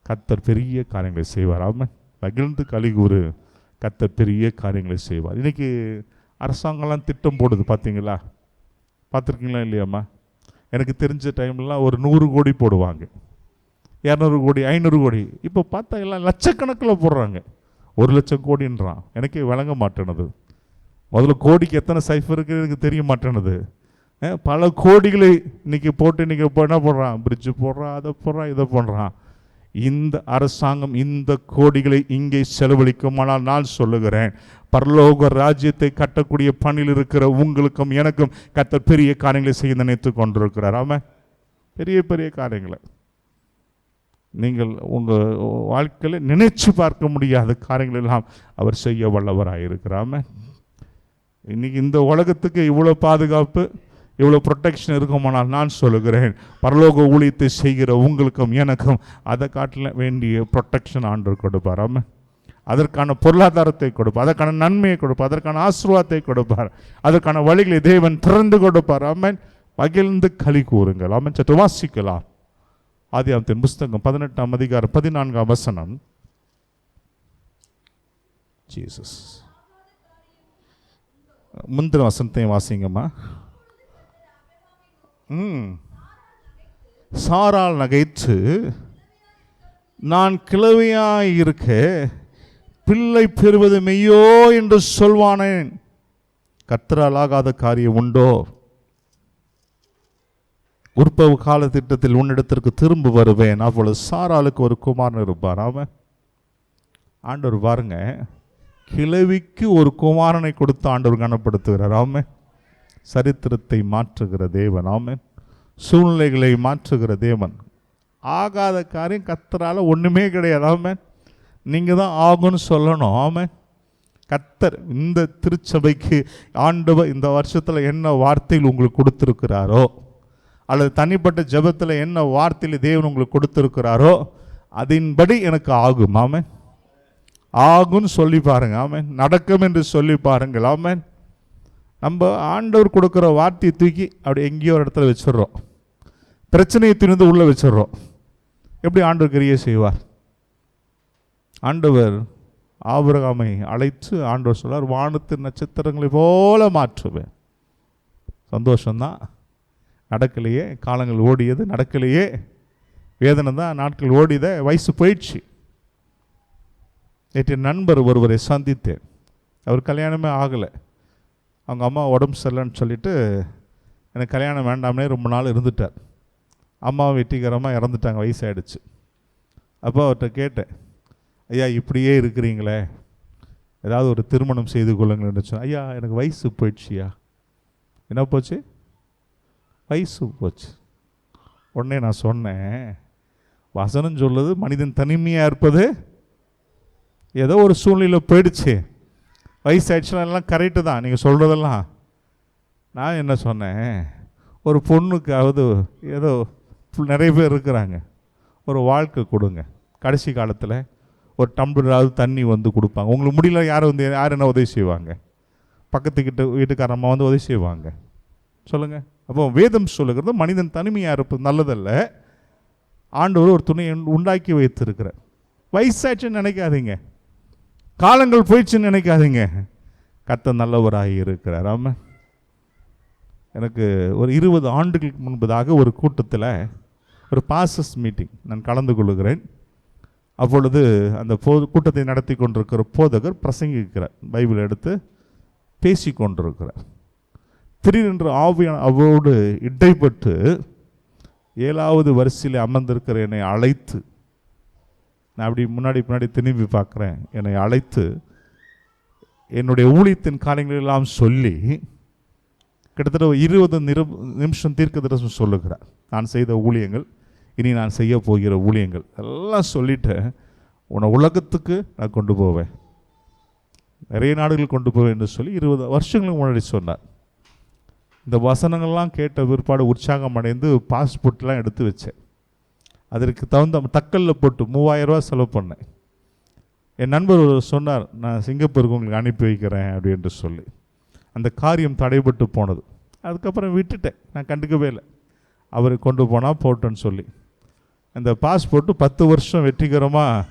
கர்த்தர் பெரிய காரியங்களை செய்வார். ஆமென். மகிழ்ந்து கலிகூறு, கர்த்தர் பெரிய காரியங்களை செய்வார். இன்றைக்கி அரசாங்கம்லாம் திட்டம் போடுது, பார்த்தீங்களா? பார்த்துருக்கீங்களா இல்லையாம்மா? எனக்கு தெரிஞ்ச டைம்லாம் ஒரு 100 கோடி போடுவாங்க, 200 கோடி, 500 கோடி. இப்போ பார்த்தா எல்லாம் லட்சக்கணக்கில் போடுறாங்க. 1 லட்சம் கோடின்றான். எனக்கே விளங்க மாட்டேனது. முதல்ல கோடிக்கு எத்தனை சைஃபர் இருக்குது எனக்கு தெரிய மாட்டேனது. பல கோடிகளை இன்றைக்கி போட்டு இன்றைக்கி இப்போ என்ன பண்ணுறான், பிரிட்ஜு போடுறான், அதை போடுறான், இதை பண்ணுறான். இந்த அரசாங்கம் இந்த கோடிகளை இங்கே செலவழிக்குமானால் நான் சொல்லுகிறேன், பரலோக ராஜ்யத்தை கட்டக்கூடிய பணியில் இருக்கிற உங்களுக்கும் எனக்கும் கர்த்தர் பெரிய காரியங்களை செய்ய நினைத்து கொண்டிருக்கிறார். ஆமாம், பெரிய பெரிய காரியங்களை நீங்கள் உங்கள் வாழ்க்கையில் நினைச்சு பார்க்க முடியாத காரியங்கள் எல்லாம் அவர் செய்ய வல்லவராக இருக்கிறாம. இன்னைக்கு இந்த உலகத்துக்கு இவ்வளோ பாதுகாப்பு, இவ்வளோ ப்ரொடெக்ஷன் இருக்குமானால் நான் சொல்லுகிறேன், பரலோக ஊழியத்தை செய்கிற உங்களுக்கும் எனக்கும் அதை காட்டில வேண்டிய ப்ரொடெக்ஷன் ஆண்டவர் கொடுப்பார். ஆமாம், அதற்கான பொருளாதாரத்தை கொடுப்பார், அதற்கான நன்மையை கொடுப்பார், அதற்கான ஆசீர்வாதத்தை கொடுப்பார், அதற்கான வழிகளை தேவன் திறந்து கொடுப்பார். ஆமென். மகிழ்ந்து களி கூறுங்கள். ஆமென். சற்று வாசிக்கலாம். ஆதியாகமத்தின் புஸ்தகம் 18ஆம் அதிகாரம் 14ஆம் வசனம். ஜீசஸ். முந்தின வசனத்தையும் வாசிங்கம்மா. சாராள் நகைத்து, நான் கிழவியாய் இருக்க பிள்ளை பெறுவது மெய்யோ என்று சொல்வானேன், கர்த்தரால் ஆகாத காரியம் உண்டோ? உற்பவ கால திட்டத்தில் உன்னிடத்திற்கு திரும்ப வருவேன், அப்பொழுது சாராளுக்கு ஒரு குமாரன் இருப்பார். அவன் ஆண்டவர் பாருங்க, கிழவிக்கு ஒரு குமாரனை கொடுத்து ஆண்டவர் கனப்படுத்துகிறார். ஆமென். சரித்திரத்தை மாற்றுகிற தேவன். ஆமென். சூழ்நிலைகளை மாற்றுகிற தேவன். ஆகாத காரியம் கர்த்தரால் ஒன்றுமே கிடையாது. ஆமென். நீங்கள் தான் ஆகும்னு சொல்லணும். ஆமென். கர்த்தர் இந்த திருச்சபைக்கு ஆண்டவர் இந்த வருஷத்தில் என்ன வார்த்தையில் உங்களுக்கு கொடுத்துருக்கிறாரோ, அல்லது தனிப்பட்ட ஜெபத்தில் என்ன வார்த்தையில் தேவன் உங்களுக்கு கொடுத்துருக்கிறாரோ அதன்படி எனக்கு ஆகும். ஆமென். ஆகும்னு சொல்லி பாருங்க. ஆமென். நடக்கும் என்று சொல்லி பாருங்கள். ஆமென். நம்ம ஆண்டவர் கொடுக்குற வார்த்தையை தூக்கி அப்படி எங்கேயோ ஒரு இடத்துல வச்சிடுறோம், பிரச்சனையை திணிந்து உள்ளே வச்சிடுறோம். எப்படி ஆண்டவர் கிரியை செய்வார்? ஆண்டவர் ஆபிரகாமை அழைத்து ஆண்டவர் சொல்றார், வானத்து நட்சத்திரங்களை போல மாற்றுவேன். சந்தோஷம்தான். நடக்கலையே, காலங்கள் ஓடியது, நடக்கலையே, வேதனை தான், நாட்கள் ஓடியத, வயசு போயிடுச்சு. நேற்று நண்பர் ஒருவரை சந்தித்தேன். அவர் கல்யாணமே ஆகலை. அவங்க அம்மா உடம்பு சரியில்லைன்னு சொல்லிட்டு எனக்கு கல்யாணம் வேண்டாம்னே ரொம்ப நாள் இருந்துட்டார். அம்மாவும் வெற்றிகரமாக இறந்துட்டாங்க, வயசாகிடுச்சு. அப்போ அவர்கிட்ட கேட்டேன், ஐயா இப்படியே இருக்கிறீங்களே, ஏதாவது ஒரு திருமணம் செய்து கொள்ளுங்கள்னு சொன்னேன். ஐயா எனக்கு வயசு போயிடுச்சியா. என்ன போச்சு? வயசு போச்சு. உடனே நான் சொன்னேன், வசனம் சொல்லுது மனிதன் தனிமையாக இருப்பது ஏதோ ஒரு சூழ்நிலையில் போயிடுச்சு, வயசாகிடுச்சுன்னா எல்லாம் கரெக்டு தான் நீங்கள் சொல்கிறதெல்லாம். நான் என்ன சொன்னேன், ஒரு பொண்ணுக்காவது ஏதோ நிறைய பேர் இருக்கிறாங்க, ஒரு வாழ்க்கை கொடுங்க. கடைசி காலத்தில் ஒரு டம்ளராவது தண்ணி வந்து கொடுப்பாங்க. உங்களுக்கு முடியல, யார் என்ன உதவி செய்வாங்க? பக்கத்துக்கிட்ட வீட்டுக்காரம்மா வந்து உதவி செய்வாங்க. சொல்லுங்கள். அப்போ வேதம் சொல்லுகிறது மனிதன் தனிமையாக இருப்பது நல்லதல்ல, ஆண்டவர் ஒரு துணையை உண்டாக்கி வைத்திருக்கிறார். வயசாச்சுன்னு நினைக்காதீங்க, காலங்கள் போயிடுச்சுன்னு நினைக்காதீங்க, கர்த்தர் நல்லவராக இருக்கிறார். ஆமாம். எனக்கு ஒரு 20 ஆண்டுகளுக்கு முன்பதாக ஒரு கூட்டத்தில் ஒரு பாஸ்டர்ஸ் மீட்டிங் நான் கலந்து கொள்கிறேன். அப்பொழுது அந்த கூட்டத்தை நடத்தி கொண்டிருக்கிற போதகர் பிரசங்கிக்கிறார். பைபிள் எடுத்து பேசி கொண்டிருக்கிறார். திடீரென்று ஆவியான அவரோடு இடைப்பட்டு 7வது வரிசையில் அமர்ந்திருக்கிற என்னை அழைத்து, நான் அப்படி முன்னாடி திரும்பி பார்க்குறேன், என்னை அழைத்து என்னுடைய ஊழியத்தின் காரியங்களெல்லாம் சொல்லி கிட்டத்தட்ட 20 நிமிஷம் தீர்க்கதரிசனம் சொல்லுகிறார். நான் செய்த ஊழியங்கள், இனி நான் செய்ய போகிற ஊழியங்கள் எல்லாம் சொல்லிட்டு, உன்னை உலகத்துக்கு நான் கொண்டு போவேன், நிறைய நாடுகள் கொண்டு போவேன் என்று சொல்லி 20 வருஷங்களுக்கு முன்னாடி சொன்னார். இந்த வசனங்கள்லாம் கேட்ட பிற்பாடு உற்சாகம் அடைந்து பாஸ்போர்ட்லாம் எடுத்து வச்சேன். அதற்கு தகுந்த தக்கலில் போட்டு 3000 ரூபா செலவு பண்ணேன். என் நண்பர் சொன்னார், நான் சிங்கப்பூருக்கு உங்களுக்கு அனுப்பி வைக்கிறேன் அப்படின்ட்டு சொல்லி. அந்த காரியம் தடைபட்டு போனது. அதுக்கப்புறம் விட்டுட்டேன், நான் கண்டுக்கவே இல்லை. அவர் கொண்டு போனால் போட்டோன்னு சொல்லி அந்த பாஸ்போர்ட்டு 10 வருஷம் வெற்றிகரமாக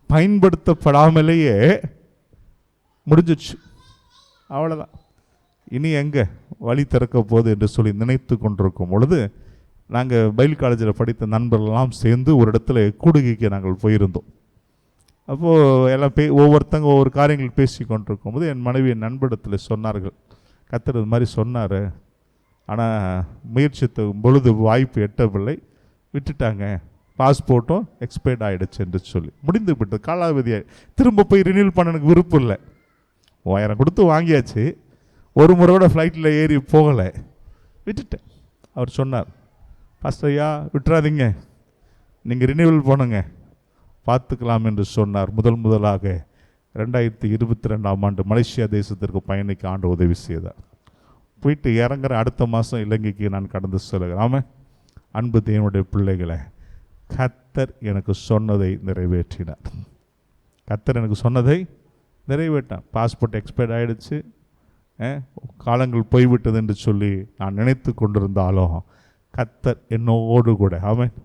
பயன்படுத்தப்படாமலேயே முடிஞ்சிச்சு. அவ்வளோதான். இனி எங்கே வழி திறக்க போகுது என்று சொல்லி நினைத்து கொண்டிருக்கும் பொழுது, நாங்கள் பைபிள் காலேஜில் படித்த நண்பர்களெல்லாம் சேர்ந்து ஒரு இடத்துல கூடுகைக்கு நாங்கள் போயிருந்தோம். அப்போது எல்லாம் ஒவ்வொருத்தங்க ஒவ்வொரு காரியங்கள் பேசி கொண்டிருக்கும் போது என் மனைவி என் நண்பரிடத்தில் சொன்னார்கள், கர்த்தர் இது மாதிரி சொன்னார், ஆனால் முயற்சித்த பொழுது வாய்ப்பு எட்டவில்லை, விட்டுட்டாங்க, பாஸ்போர்ட்டும் எக்ஸ்பயர்ட் ஆகிடுச்சு என்று சொல்லி முடிந்து விட்டது, காலாவதியாக. திரும்ப போய் ரினியூல் பண்ண எனக்கு விருப்பம் இல்லை. 3000 கொடுத்து வாங்கியாச்சு, ஒரு முறை கூட ஃப்ளைட்டில் ஏறி போகலை, விட்டுட்டேன். அவர் சொன்னார், பாஸ்டர் ஐயா விட்டுறாதீங்க, நீங்கள் ரினியூவல் பண்ணுங்க, பார்த்துக்கலாம் என்று சொன்னார். முதலாக 2022ஆம் ஆண்டு மலேசியா தேசத்திற்கு பயணிக்க ஆண்டு உதவி செய்தார். போயிட்டு இறங்குற அடுத்த மாதம் இலங்கைக்கு நான் கடந்து செல்கிறேன். ஆமாம், அன்பு தேவனுடைய பிள்ளைகளை, கர்த்தர் எனக்கு சொன்னதை நிறைவேற்றினார். கர்த்தர் எனக்கு சொன்னதை நிறைவேற்றான். பாஸ்போர்ட் எக்ஸ்பயர்ட் ஆகிடுச்சு, காலங்கள் போய்விட்டது என்று சொல்லி நான் நினைத்து கொண்டிருந்தாலும் கர்த்தர் என்னோடு கூட. ஆமென்.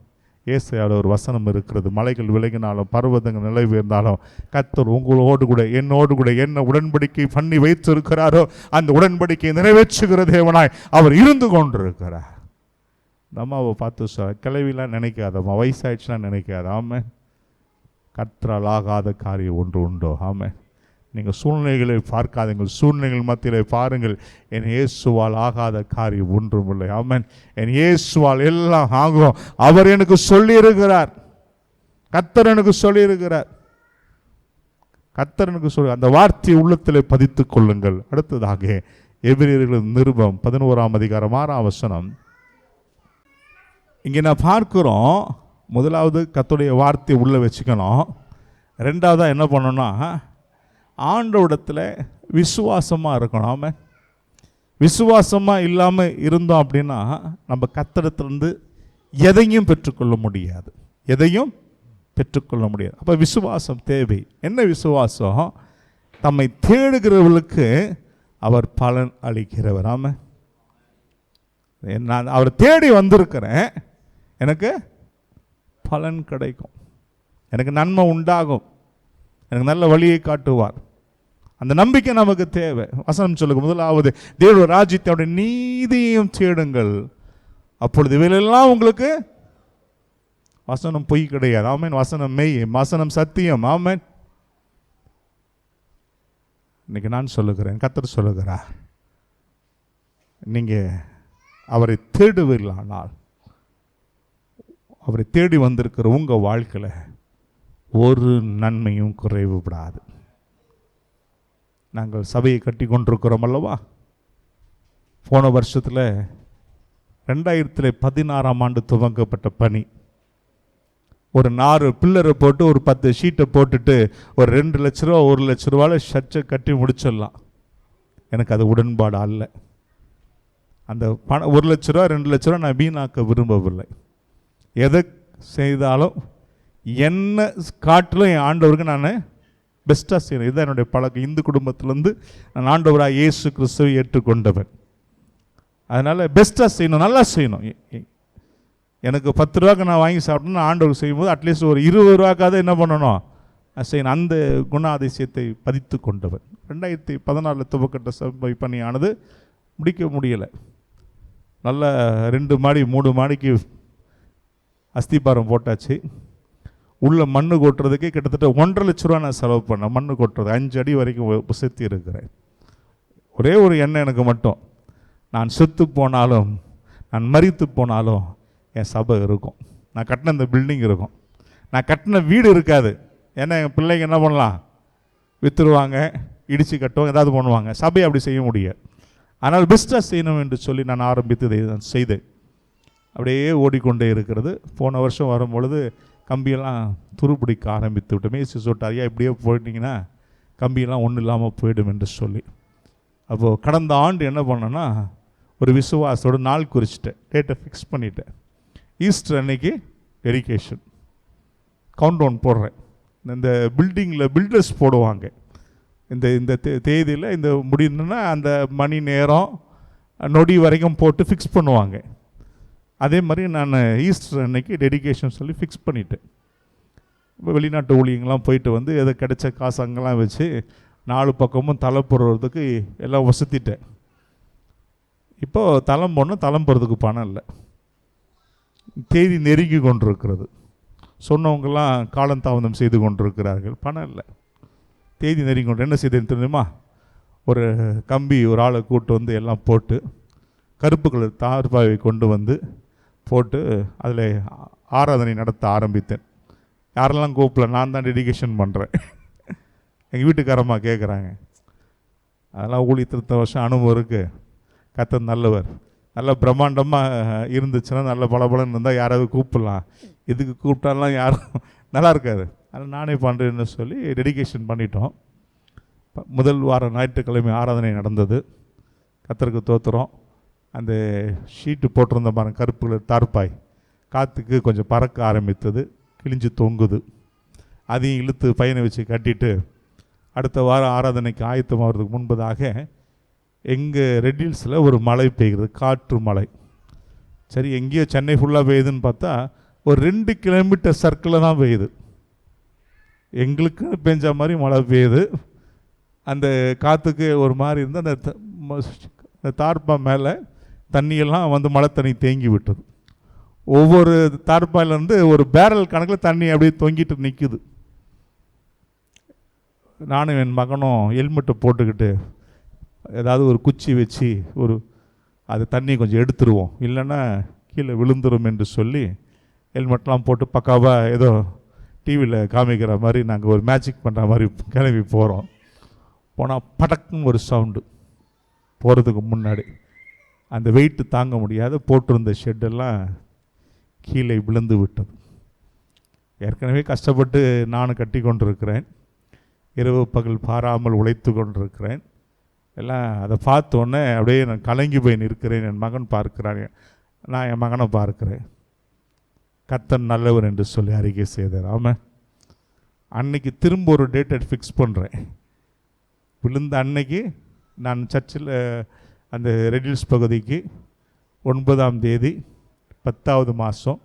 ஏசாயாவில் ஒரு வசனம் இருக்கிறது, மலைகள் விலகினாலும் பர்வதங்கள் நிலை உயர்ந்தாலும் கர்த்தர் உங்களோடு கூட என்னோடு கூட என்ன உடன்படிக்கை பண்ணி வைத்திருக்கிறாரோ அந்த உடன்படிக்கையை நிறைவேற்றுகிற தேவனாய் அவர் இருந்து கொண்டிருக்கிறார். இந்த அம்மாவை பார்த்து சொல்ல, கிளவிலாம் நினைக்காதம்மா, வயசாயிடுச்சுலாம் நினைக்காத. ஆமாம், கர்த்தரால் ஆகாத காரியம் ஒன்று உண்டோ? ஆமாம். நீங்கள் சூழ்நிலைகளை பார்க்காதீங்கள், சூழ்நிலைகள் மத்தியிலே பாருங்கள், என் இயேசுவால் ஆகாத காரியம் ஒன்றும் இல்லை. ஆமென். என் இயேசுவால் எல்லாம் ஆகும். அவர் எனக்கு சொல்லியிருக்கிறார், கர்த்தர் எனக்கு சொல்லியிருக்கிறார். கர்த்தர் எனக்கு சொல்லி அந்த வார்த்தையை உள்ளத்திலே பதித்துக் கொள்ளுங்கள். அடுத்ததாக எபிரெயர்களின் நிருபம் 11ஆம் அதிகாரம் 6ஆம் வசனம். இங்கே நான் பார்க்கிறோம், முதலாவது கர்த்தருடைய வார்த்தையை உள்ளே வச்சுக்கணும். ரெண்டாவதாக என்ன பண்ணணும்னா, ஆண்டவரிடத்தில் விசுவாசமாக இருக்கணும். ஆமாம், விசுவாசமாக இல்லாமல் இருந்தோம் அப்படின்னா நம்ம கர்த்தரிடத்திலிருந்து எதையும் பெற்றுக்கொள்ள முடியாது, எதையும் பெற்றுக்கொள்ள முடியாது. அப்போ விசுவாசம் தேவை. என்ன விசுவாசம்? தம்மை தேடுகிறவர்களுக்கு அவர் பலன் அளிக்கிறவர். ஆமாம், நான் அவரை தேடி வந்திருக்கிறேன், எனக்கு பலன் கிடைக்கும், எனக்கு நன்மை உண்டாகும், எனக்கு நல்ல வழியை காட்டுவார். அந்த நம்பிக்கை நமக்கு தேவை. வசனம் சொல்லுங்க, முதலாவது தேவனுடைய ராஜ்யத்தை அவருடைய நீதியையும் தேடுங்கள், அப்பொழுது இவையெல்லாம் உங்களுக்கு. வசனம் பொய் கிடையாது. ஆமென். வசனம் மெய், வசனம் சத்தியம். ஆமென். இன்னைக்கு நான் சொல்லுகிறேன், கர்த்தர் சொல்லுகிறார், நீங்க அவரை தேடுவீர்களானால், அவரை தேடி வந்திருக்கிற உங்க வாழ்க்கையில் ஒரு நன்மையும் குறைவுபடாது. நாங்கள் சபையை கட்டி கொண்டிருக்கிறோம் அல்லவா? போன வருஷத்தில் 2016ஆம் ஆண்டு துவங்கப்பட்ட பணி. ஒரு 4 பில்லரை போட்டு ஒரு 10 ஷீட்டை போட்டுட்டு ஒரு 2 லட்ச ரூபா 1 லட்ச ரூபாவில் ஷர்ச்சை கட்டி முடிச்சிடலாம். எனக்கு அது உடன்பாடு அல்ல. அந்த பணம் 1 லட்ச ரூபா 2 லட்ச ரூபா நான் வீணாக்க விரும்பவில்லை. எதை செய்தாலும் என்ன காட்டிலும் என் ஆண்டவருக்கு நான் பெஸ்ட்டாக செய்யணும். இதுதான் என்னுடைய பழக்கம். இந்து குடும்பத்திலேருந்து நான் ஆண்டவராக இயேசு கிறிஸ்துவை ஏற்றுக்கொண்டவன். அதனால் பெஸ்ட்டாக செய்யணும், நல்லா செய்யணும். எனக்கு 10 ரூபாய்க்கு நான் வாங்கி சாப்பிட்டேன்னு ஆண்டவர் செய்யும்போது அட்லீஸ்ட் ஒரு 20 ரூபாய்க்காவது என்ன பண்ணணும், செய்யணும். அந்த குணாதிசயத்தை பதித்து கொண்டவன். 2014 துவக்கட்ட சபை பணியானது முடிக்க முடியலை. நல்ல 2 மாடி 3 மாடிக்கு அஸ்திபாரம் போட்டாச்சு. உள்ள மண்ணு கொட்டுறதுக்கே கிட்டத்தட்ட 1.5 லட்ச ரூபா நான் செலவு பண்ணேன். மண்ணு கொட்டுறது 5 அடி வரைக்கும் சேர்த்தி இருக்கிறேன். ஒரே ஒரு எண்ணம் எனக்கு மட்டும், நான் செத்து போனாலும் நான் மரித்து போனாலும் என் சபை இருக்கும், நான் கட்டின இந்த பில்டிங் இருக்கும், நான் கட்டின வீடு இருக்காது. ஏன்னா என் பிள்ளைங்க என்ன பண்ணலாம், விற்றுருவாங்க, இடித்து கட்டுவாங்க, ஏதாவது பண்ணுவாங்க. சபையை அப்படி செய்ய முடியாது. ஆனால் பிஸ்னஸ் செய்யணும் என்று சொல்லி நான் ஆரம்பித்ததை நான் செய்தேன். அப்படியே ஓடிக்கொண்டே இருக்கிறது. போன வருஷம் வரும்பொழுது கம்பியெல்லாம் துருப்பிடிக்க ஆரம்பித்து விட்டு மேசி சொல்லிட்டாரியா, இப்படியே போயிட்டீங்கன்னா கம்பியெல்லாம் ஒன்றும் இல்லாமல் போயிடும் என்று சொல்லி. அப்போது கடந்த ஆண்டு என்ன பண்ணேன்னா, ஒரு விசுவாசத்தோட நாள் குறிச்சிட்டேன், டேட்டை ஃபிக்ஸ் பண்ணிட்டேன். ஈஸ்டர் அன்னைக்கு டெடிகேஷன் கவுண்ட் டவுன் போடுறேன். இந்த பில்டிங்கில் பில்டர்ஸ் போடுவாங்க, இந்த தேதியில் இந்த முடியணுன்னா அந்த மணி நேரம் நொடி வரைக்கும் போட்டு ஃபிக்ஸ் பண்ணுவாங்க. அதே மாதிரி நான் ஈஸ்டர் அன்னைக்கு டெடிகேஷன் சொல்லி ஃபிக்ஸ் பண்ணிட்டேன். இப்போ வெளிநாட்டு ஊழியங்கள்லாம் போயிட்டு வந்து எதை கிடைச்ச காசு அங்கெல்லாம் வச்சு 4 பக்கமும் தலை போடுறதுக்கு எல்லாம் வசதிட்டேன். இப்போது தலம் போனால் தலம் போகிறதுக்கு பணம் இல்லை. தேதி நெருங்கி கொண்டிருக்கிறது. சொன்னவங்கெல்லாம் காலந்தாமதம் செய்து கொண்டிருக்கிறார்கள், பணம் இல்லை. தேதி நெருங்கி கொண்டு என்ன செய்தேன்னு தெரியுமா, ஒரு கம்பி ஒரு ஆளை கூட்டு வந்து எல்லாம் போட்டு கருப்பு கலர் தார்பாவை கொண்டு வந்து போட்டு அதில் ஆராதனை நடத்த ஆரம்பித்தேன். யாரெல்லாம் கூப்பிடல, நான் தான் டெடிகேஷன் பண்ணுறேன். எங்கள் வீட்டுக்காரம்மா கேட்குறாங்க, அதெல்லாம் ஊழியத்திருத்த வருஷம் அனுபவம் இருக்குது, கர்த்தர் நல்லவர், நல்ல பிரம்மாண்டமாக இருந்துச்சுன்னா நல்ல பலபலன்னு இருந்தால் யாராவது கூப்பிடலாம், இதுக்கு கூப்பிட்டாலாம் யாரும் நல்லா இருக்காது, அதில் நானே பண்ணுறேன்னு சொல்லி டெடிகேஷன் பண்ணிட்டோம். முதல் வாரம் ஞாயிற்றுக்கிழமை ஆராதனை நடந்தது. கர்த்தருக்கு தோத்துறோம். அந்த ஷீட்டு போட்டிருந்த பாருங்க, கருப்பு கலர் தார்பாய் காற்றுக்கு கொஞ்சம் பறக்க ஆரம்பித்தது, கிழிஞ்சு தொங்குது. அதையும் இழுத்து பையனை வச்சு கட்டிட்டு அடுத்த வாரம் ஆராதனைக்கு ஆயத்தமாகிறதுக்கு முன்பதாக எங்கள் ரெட்டில்ஸில் ஒரு மழை பெய்கிறது, காற்று மழை. சரி, எங்கேயோ சென்னை ஃபுல்லாக பெய்யுதுன்னு பார்த்தா ஒரு 2 கிலோமீட்டர் சர்க்கிளில் தான் பெய்யுது. எங்களுக்கு பெஞ்ச மாதிரி மழை பெய்யுது. அந்த காற்றுக்கு ஒரு மாதிரி இருந்து அந்த தார்பா மேலே தண்ணியெல்லாம் வந்து மழை தண்ணி தேங்கி விட்டது. ஒவ்வொரு தார்பாயிலேருந்து ஒரு பேரல் கணக்கில் தண்ணி அப்படியே தொங்கிட்டு நிற்குது. நானும் என் மகனும் ஹெல்மெட்டை போட்டுக்கிட்டு ஏதாவது ஒரு குச்சி வச்சு அது தண்ணி கொஞ்சம் எடுத்துருவோம், இல்லைன்னா கீழே விழுந்துடும் என்று சொல்லி ஹெல்மெட்லாம் போட்டு பக்காவாக ஏதோ டிவியில் காமிக்கிற மாதிரி நாங்கள் ஒரு மேஜிக் பண்ணுற மாதிரி கிளம்பி போகிறோம். போனால் படக்குன்னு ஒரு சவுண்டு. போகிறதுக்கு முன்னாடி அந்த வெயிட்டு தாங்க முடியாத போட்டிருந்த ஷெட்டெல்லாம் கீழே விழுந்து விட்டது. ஏற்கனவே கஷ்டப்பட்டு நான் கட்டி கொண்டிருக்கிறேன், இரவு பகல் பாராமல் உழைத்து கொண்டிருக்கிறேன். எல்லாம் அதை பார்த்தோன்னே அப்படியே நான் கலங்கி போய் நிற்கிறேன். என் மகன் பார்க்கிறான், நான் என் மகனை பார்க்கிறேன். கர்த்தர் நல்லவர் என்று சொல்லி அறிக்கை செய்தார். ஆமாம், அன்னைக்கு திரும்ப ஒரு டேட்டை ஃபிக்ஸ் பண்ணுறேன். விழுந்த அன்னைக்கு நான் சர்ச்சில் அந்த ரெட்டில்ஸ் பகுதிக்கு 9ஆம் தேதி 10வது மாதம்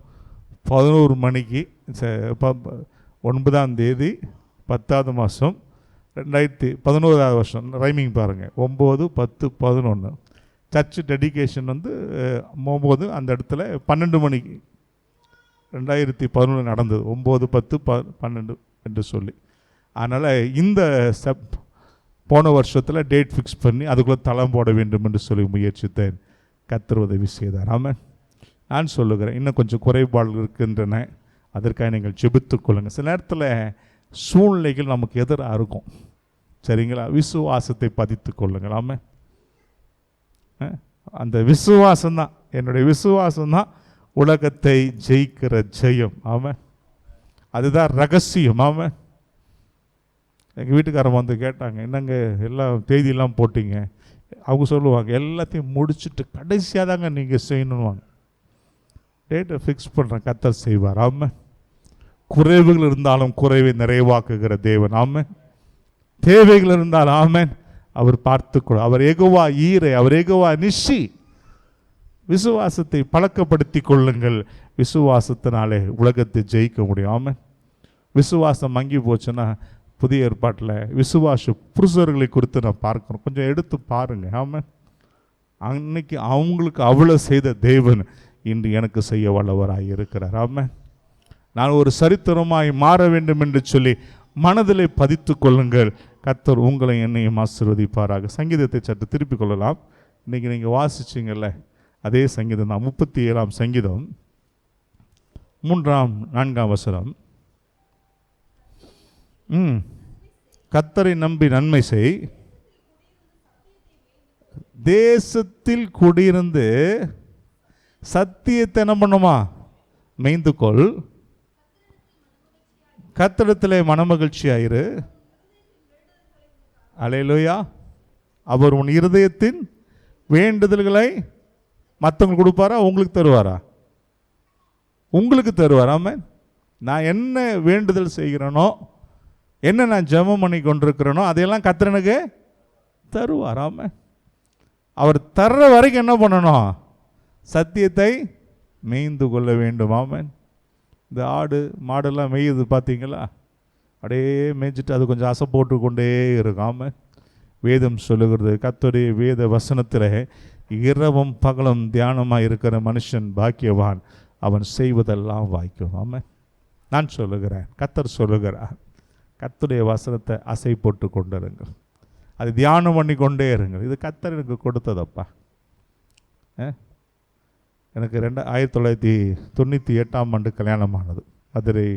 11 மணிக்கு 9ஆம் தேதி 10வது மாதம் 2011 வருஷம், ரைமிங் பாருங்கள், 9, 10, 11 சர்ச் டெடிகேஷன் வந்து 9 அந்த இடத்துல 12 மணிக்கு 2011 நடந்தது. 9, 10, 12 என்று சொல்லி. அதனால் இந்த போன வருஷத்தில் டேட் ஃபிக்ஸ் பண்ணி அதுக்குள்ளே தளம் போட வேண்டும் என்று சொல்லி முயற்சித்தேன். கர்த்தர் உதவி செய்தார். ஆமென். நான் சொல்லுகிறேன், இன்னும் கொஞ்சம் குறைபாடுகள் இருக்கின்றன, அதற்காக நீங்கள் ஜெபித்துக் கொள்ளுங்கள். சில நேரத்தில் சூழ்நிலைகள் நமக்கு எதிராக இருக்கும், சரிங்களா? விசுவாசத்தை பதித்து கொள்ளுங்கள். ஆமென். அந்த விசுவாசம்தான், என்னுடைய விசுவாசம்தான் உலகத்தை ஜெயிக்கிற ஜெயம். ஆமென். அதுதான் ரகசியம். ஆமென். எங்கள் வீட்டுக்காரன் வந்து கேட்டாங்க, என்னங்க எல்லாம் தேதியெல்லாம் போட்டிங்க? அவங்க சொல்லுவாங்க, எல்லாத்தையும் முடிச்சுட்டு கடைசியாக தாங்க நீங்கள் செய்யணுவாங்க. டேட்டை ஃபிக்ஸ் பண்ணுறேன், கர்த்தர் செய்வார். ஆமாம். குறைவுகள் இருந்தாலும் குறைவை நிறைவாக்குகிற தேவன். ஆமாம். தேவைகள் இருந்தாலும் ஆமாம், அவர் பார்த்துக்கொள்ள. அவர் யெகோவா ஈரே, அவர் யெகோவா நிஷி. விசுவாசத்தை பழக்கப்படுத்தி கொள்ளுங்கள். விசுவாசத்தினாலே உலகத்தை ஜெயிக்க முடியும். ஆமாம். விசுவாசம் மங்கி போச்சுன்னா புதிய ஏற்பாட்டில் விசுவாச புருஷர்களை குறித்து நான் பார்க்கணும், கொஞ்சம் எடுத்து பாருங்கள். ஆமாம். அன்னைக்கு அவங்களுக்கு அவ்வளோ செய்த தேவன் இன்று எனக்கு செய்ய வல்லவராக இருக்கிறார். ஆமாம். நான் ஒரு சரித்திரமாய் மாற வேண்டும் என்று சொல்லி மனதிலே பதித்து கொள்ளுங்கள். கர்த்தர் உங்களை என்னையும் ஆசீர்வதிப்பாராக. சங்கீதத்தை சற்று திருப்பிக் கொள்ளலாம். இன்றைக்கி நீங்கள் வாசிச்சிங்கல்ல அதே சங்கீதம் தான். 37ஆம் சங்கீதம் 3-4 வசனம். கர்த்தரை நம்பி நன்மை செய், தேசத்தில் குடியிருந்து சத்தியத்தை என்ன பண்ணுமா? மேய்ந்துகொள், கர்த்தரிடத்திலே மனமகிழ்ச்சியாயிரு. அல்லேலூயா. அவர் உன் இருதயத்தின் வேண்டுதல்களை மற்றவங்களுக்கு கொடுப்பாரா, உங்களுக்கு தருவாரா? உங்களுக்கு தருவார். ஆமென். நான் என்ன வேண்டுதல் செய்கிறேனோ, என்ன நான் ஜெபம் பண்ணி கொண்டிருக்கிறேனோ அதையெல்லாம் கர்த்தர் எனக்கு தருவார். ஆமென். அவர் தர்ற வரைக்கும் என்ன பண்ணணும்? சத்தியத்தை மேய்ந்து கொள்ள வேண்டும். ஆமென். இந்த ஆடு மாடெல்லாம் மேயுது பார்த்தீங்களா? அப்படியே மேய்ச்சிட்டு அது கொஞ்சம் அசை போட்டு கொண்டே இருக்கும். ஆமென். வேதம் சொல்லுகிறது, கர்த்தருடைய வேத வசனத்தில் இரவும் பகலும் தியானமாக இருக்கிற மனுஷன் பாக்கியவான், அவன் செய்வதெல்லாம் வாய்க்கும். ஆமென். நான் சொல்லுகிறேன், கர்த்தர் சொல்லுகிறார், கர்த்தருடைய வசனத்தை அசை போட்டு கொண்டிருங்கள், அது தியானம் பண்ணி கொண்டே இருங்கள். இது கர்த்தர் எனக்கு கொடுத்ததப்பா. எனக்கு 1998ஆம் ஆண்டு கல்யாணமானது. மதுரை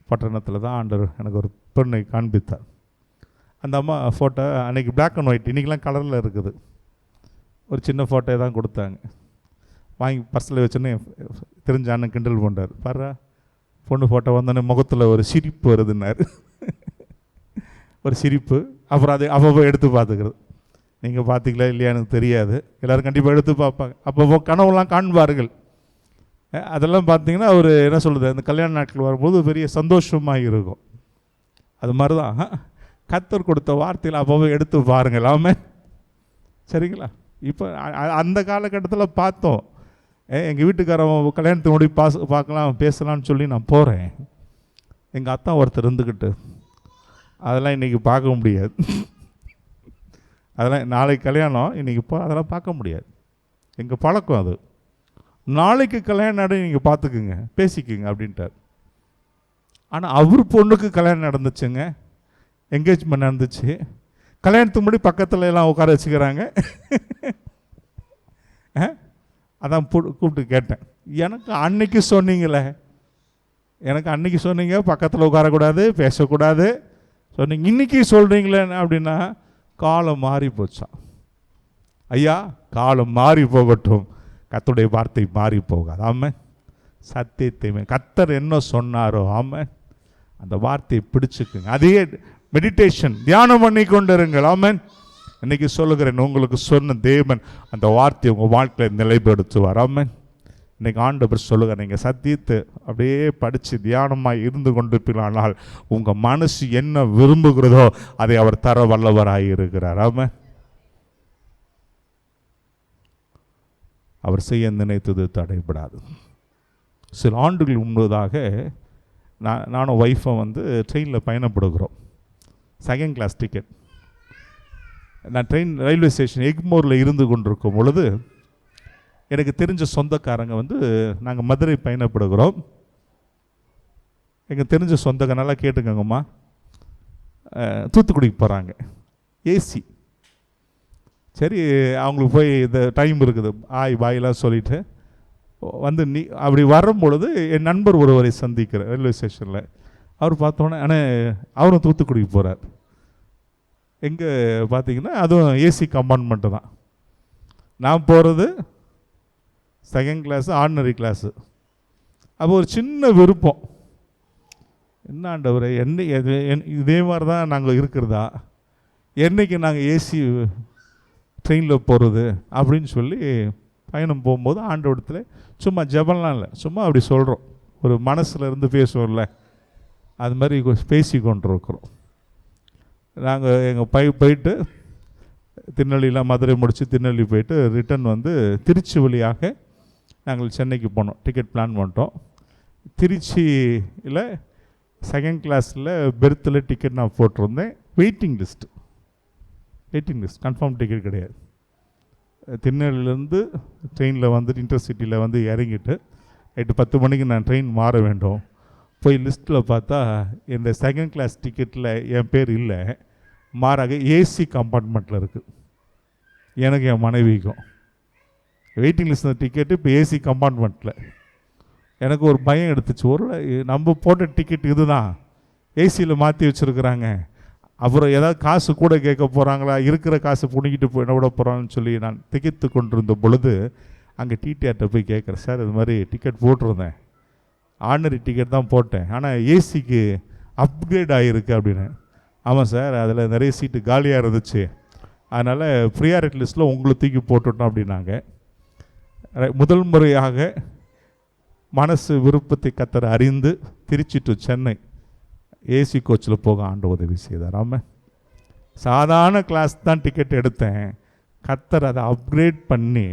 பட்டணத்தில் தான் ஆண்டவர் எனக்கு ஒரு பெண்ணை காண்பித்தார். அந்த அம்மா ஃபோட்டோ அன்றைக்கி பிளாக் அண்ட் ஒயிட், இன்றைக்கெலாம் கலரில் இருக்குது. ஒரு சின்ன ஃபோட்டோயை தான் கொடுத்தாங்க. வாங்கி பர்ஸில் வச்சோன்னே தெரிஞ்ச அண்ணன் கிண்டல் பண்ணுறார், பாரு பொண்ணு ஃபோட்டோ வந்தோடனே முகத்தில் ஒரு சிரிப்பு வருதுன்னாரு. ஒரு சிரிப்பு. அப்புறம் அது அப்பப்போ எடுத்து பார்த்துக்கிறது. நீங்கள் பார்த்தீங்களா இல்லையா எனக்கு தெரியாது, எல்லோரும் கண்டிப்பாக எடுத்து பார்ப்பாங்க. அப்போ கனவுலாம் காண்பார்கள். அதெல்லாம் பார்த்தீங்கன்னா அவர் என்ன சொல்கிறது, அந்த கல்யாண நாட்கள் வரும்போது பெரிய சந்தோஷமாக இருக்கும். அது மாதிரி தான் கர்த்தர் கொடுத்த வார்த்தையில் அப்போ எடுத்து பாருங்கள். ஆமென். சரிங்களா? இப்போ அந்த காலகட்டத்தில் பார்த்தோம். எங்கள் வீட்டுக்காரன் கல்யாணத்தை முடி பார்க்கலாம் பேசலான்னு சொல்லி நான் போகிறேன். எங்கள் அத்தா ஒருத்தர் இருந்துக்கிட்டு, அதெல்லாம் இன்றைக்கி பார்க்க முடியாது, அதெல்லாம் நாளைக்கு கல்யாணம் இன்றைக்கி அதெல்லாம் பார்க்க முடியாது. எங்கள் பழக்கம் அது. நாளைக்கு கல்யாணம் நட நீங்கள் பார்த்துக்குங்க, பேசிக்குங்க அப்படின்ட்டார். ஆனால் அவர் பொண்ணுக்கு கல்யாணம் நடந்துச்சுங்க, என்கேஜ்மெண்ட் நடந்துச்சு. கல்யாணத்துக்கு முன்னாடி பக்கத்தில் எல்லாம் உட்கார வச்சுக்கிறாங்க. அதான் கூப்பிட்டு கேட்டேன், எனக்கு அன்னைக்கு சொன்னீங்களே, எனக்கு அன்னைக்கு சொன்னீங்க பக்கத்தில் உட்காரக்கூடாது, பேசக்கூடாது சொன்னீங்க, இன்றைக்கி சொல்கிறீங்களே அப்படின்னா காலம் மாறி போச்சான். ஐயா, காலம் மாறி போகட்டும், கர்த்தருடைய வார்த்தை மாறி போகாது. ஆமென். சத்தியத்தை கர்த்தர் என்ன சொன்னாரோ, ஆமென், அந்த வார்த்தையை பிடிச்சுக்குங்க. அதையே மெடிடேஷன் தியானம் பண்ணி கொண்டு இருங்கள். ஆமென். இன்னைக்கு சொல்லுகிறேன், உங்களுக்கு சொன்ன தேவன் அந்த வார்த்தையை உங்கள் வாழ்க்கையில் நிலைப்படுத்துவார். ஆமென். இன்னைக்கு ஆண்டவர் சொல்லுங்க, நீங்கள் சத்தியத்தை அப்படியே படித்து தியானமாக இருந்து கொண்டிருப்பீர்களானால் உங்கள் மனசு என்ன விரும்புகிறதோ அதை அவர் தர வல்லவராக இருக்கிறார். ஆமென். அவர் செய்ய நினைத்தது தடைபடாது. சில ஆண்டுகள் முன்பதாக நானும் ஒய்ஃபை ட்ரெயினில் பயணப்படுகிறோம். Second class ticket. நான் ரயில்வே ஸ்டேஷன் எக்மோரில் இருந்து கொண்டிருக்கும் பொழுது எனக்கு தெரிஞ்ச சொந்தக்காரங்க நாங்கள் மதுரை பயணப்படுகிறோம். எங்கள் தெரிஞ்ச சொந்தக்காரங்க, நல்லா கேட்டுக்கோங்கம்மா, தூத்துக்குடிக்கு போகிறாங்க, ஏசி. சரி, அவங்களுக்கு போய் இந்த டைம் இருக்குது, பாயெலாம் சொல்லிவிட்டு நீ அப்படி வரும்பொழுது என் நண்பர் ஒருவரை சந்திக்கிறேன் ரயில்வே ஸ்டேஷனில். அவர் பார்த்தோன்னே, ஆனால் அவரும் தூத்துக்குடிக்கு போகிறார். எங்கே பார்த்தீங்கன்னா அதுவும் ஏசி கம்பார்ட்மெண்ட்டு தான். நான் போகிறது செகண்ட் கிளாஸு, ஆர்டினரி கிளாஸு. அப்போ ஒரு சின்ன விருப்பம், என்ன ஆண்டவரே, இதே மாதிரி தான் நாங்கள் இருக்கிறதா, என்றைக்கு நாங்கள் ஏசி ட்ரெயினில் போகிறது அப்படின்னு சொல்லி பயணம் போகும்போது ஆண்டவரத்தில் சும்மா ஜெபம்லாம் இல்லை, சும்மா அப்படி சொல்கிறோம், ஒரு மனசில் இருந்து பேசுவோம்ல, அது மாதிரி பேசி கொண்டிருக்கிறோம். நாங்கள் எங்கள் போயிட்டு திருநெல்வேலியில் மதுரை முடித்து திருநெல்வேலி போயிட்டு ரிட்டன் திருச்சி வழியாக நாங்கள் சென்னைக்கு போனோம். டிக்கெட் பிளான் பண்ணிட்டோம். திருச்சியில் செகண்ட் கிளாஸில் பெர்த்தில் டிக்கெட் நான் போட்டிருந்தேன். வெயிட்டிங் லிஸ்ட் கன்ஃபார்ம் டிக்கெட் கிடையாது. திருநெல்வேலியிலேருந்து ட்ரெயினில் இன்டர்சிட்டியில் இறங்கிட்டு நைட்டு 10 மணிக்கு நான் ட்ரெயின் மாற வேண்டும். போய் லிஸ்ட்டில் பார்த்தா இந்த செகண்ட் கிளாஸ் டிக்கெட்டில் என் பேர் இல்லை, மாறாக ஏசி கம்பார்ட்மெண்ட்டில் இருக்குது. எனக்கு என் மனைவிக்கும் வெயிட்டிங் லிஸ்ட் டிக்கெட்டு இப்போ ஏசி கம்பார்ட்மெண்ட்டில். எனக்கு ஒரு பயம் எடுத்துச்சு, ஒரு நம்ம போட்ட டிக்கெட் இதுதான் ஏசியில் மாற்றி வச்சுருக்குறாங்க, அப்புறம் ஏதாவது காசு கூட கேட்க போகிறாங்களா, இருக்கிற காசு பிடிக்கிட்டு போய் என்ன விட போகிறான்னு சொல்லி நான் திகைத்து கொண்டிருந்த பொழுது அங்கே டிடிஆர்கிட்ட போய் கேட்குறேன், சார் இது மாதிரி டிக்கெட் போட்டிருந்தேன், ஆர்டினரி டிக்கெட் தான் போட்டேன், ஆனால் ஏசிக்கு அப்கிரேட் ஆகிருக்கு அப்படின்னு. ஆமாம் சார், அதில் நிறைய சீட்டு காலியாக இருந்துச்சு, அதனால் ப்ரியாரிட்டி லிஸ்ட்டில் உங்களை தூக்கி போட்டுட்டோம் அப்படின்னாங்க. முதல் முறையாக மனசு விருப்பத்தை கத்தர் அறிந்து திருச்சி டு சென்னை ஏசி கோச்சில் போக ஆண்டு உதவி செய்தார். ஆமாம், சாதாரண கிளாஸ் தான் டிக்கெட் எடுத்தேன், கத்தர் அதை அப்கிரேட் பண்ணி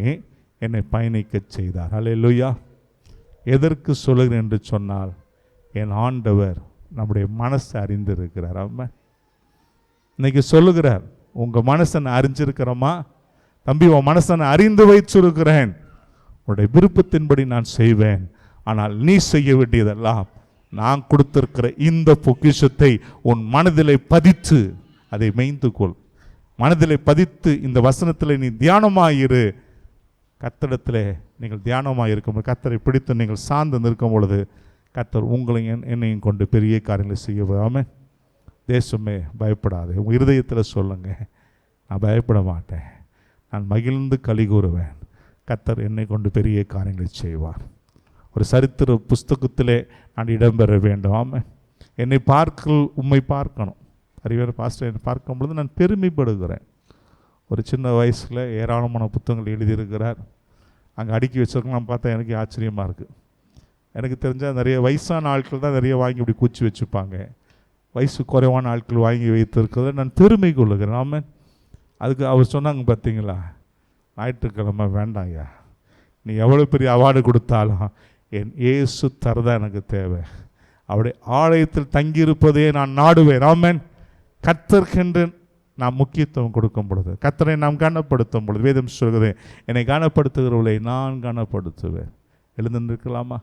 என்னை பயணிக்க செய்தார். அல்லேலூயா. எதற்கு சொல்லுகிறேன் என்று சொன்னால், என் ஆண்டவர் நம்முடைய மனசை அறிந்திருக்கிறார். ஆமாம், இன்னைக்கு சொல்லுகிறார், உங்கள் மனசை நான் அறிஞ்சிருக்கிறோமா தம்பி, உன் மனசை நான் அறிந்து வைச்சிருக்கிறேன், உன்னுடைய விருப்பத்தின்படி நான் செய்வேன், ஆனால் நீ செய்ய வேண்டியதெல்லாம் நான் கொடுத்திருக்கிற இந்த பொக்கிஷத்தை உன் மனதிலே பதித்து அதை மேய்ந்துக்கொள். மனதிலே பதித்து இந்த வசனத்தில் நீ தியானமாயிரு. கர்த்தரிடத்தில் நீங்கள் தியானமாக இருக்கும், கர்த்தரை பிடித்து நீங்கள் சார்ந்து நிற்கும் பொழுது கர்த்தர் உங்களையும் என்னையும் கொண்டு பெரிய காரியங்களை செய்ய. தேசமே பயப்படாது. உங்கள் இருதயத்தில் சொல்லுங்கள், நான் பயப்பட மாட்டேன், நான் மகிழ்ந்து களி கூறுவேன், கர்த்தர் என்னை கொண்டு பெரிய காரியங்களை செய்வார். ஒரு சரித்திர புஸ்தகத்திலே நான் இடம்பெற வேண்டும். ஆமாம், என்னை உம்மை பார்க்கணும். அறிவியர் பாஸ்டர் என்னை பார்க்கும் பொழுது நான் பெருமைப்படுகிறேன். ஒரு சின்ன வயசில் ஏராளமான புத்தகங்கள் எழுதியிருக்கிறார், அங்கே அடுக்கி வச்சிருக்கலாம். பார்த்தா எனக்கு ஆச்சரியமாக இருக்குது. எனக்கு தெரிஞ்சால் நிறைய வயசான ஆட்கள் தான் நிறைய வாங்கி இப்படி குச்சி வச்சுப்பாங்க, வயசு குறைவான ஆட்கள் வாங்கி வைத்திருக்கிறத நான் பெருமை கொள்ளுகிறேன். ஆமாம், அதுக்கு அவர் சொன்னாங்க, பார்த்தீங்களா, ஞாயிற்றுக்கிழமை வேண்டாம் ஐயா, நீ எவ்வளோ பெரிய அவார்டு கொடுத்தாலும் என் இயேசு தரதான் எனக்கு தேவை, அவருடைய ஆலயத்தில் தங்கியிருப்பதே நான் நாடுவேன். ஆமென். கர்த்தர்க்கென்று நாம் முக்கியத்துவம் கொடுக்கும் பொழுது, கர்த்தரை நாம் கனப்படுத்தும் பொழுது, வேதம் சொல்கிறது, என்னை கனப்படுத்துகிறவர்களை நான் கனப்படுத்துவேன். எழுந்து நிற்கலாமா?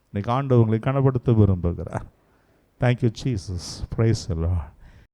இன்னைக்கு ஆண்டவர்களை கனப்படுத்த விரும்புகிறார். Thank you Jesus. Praise the Lord.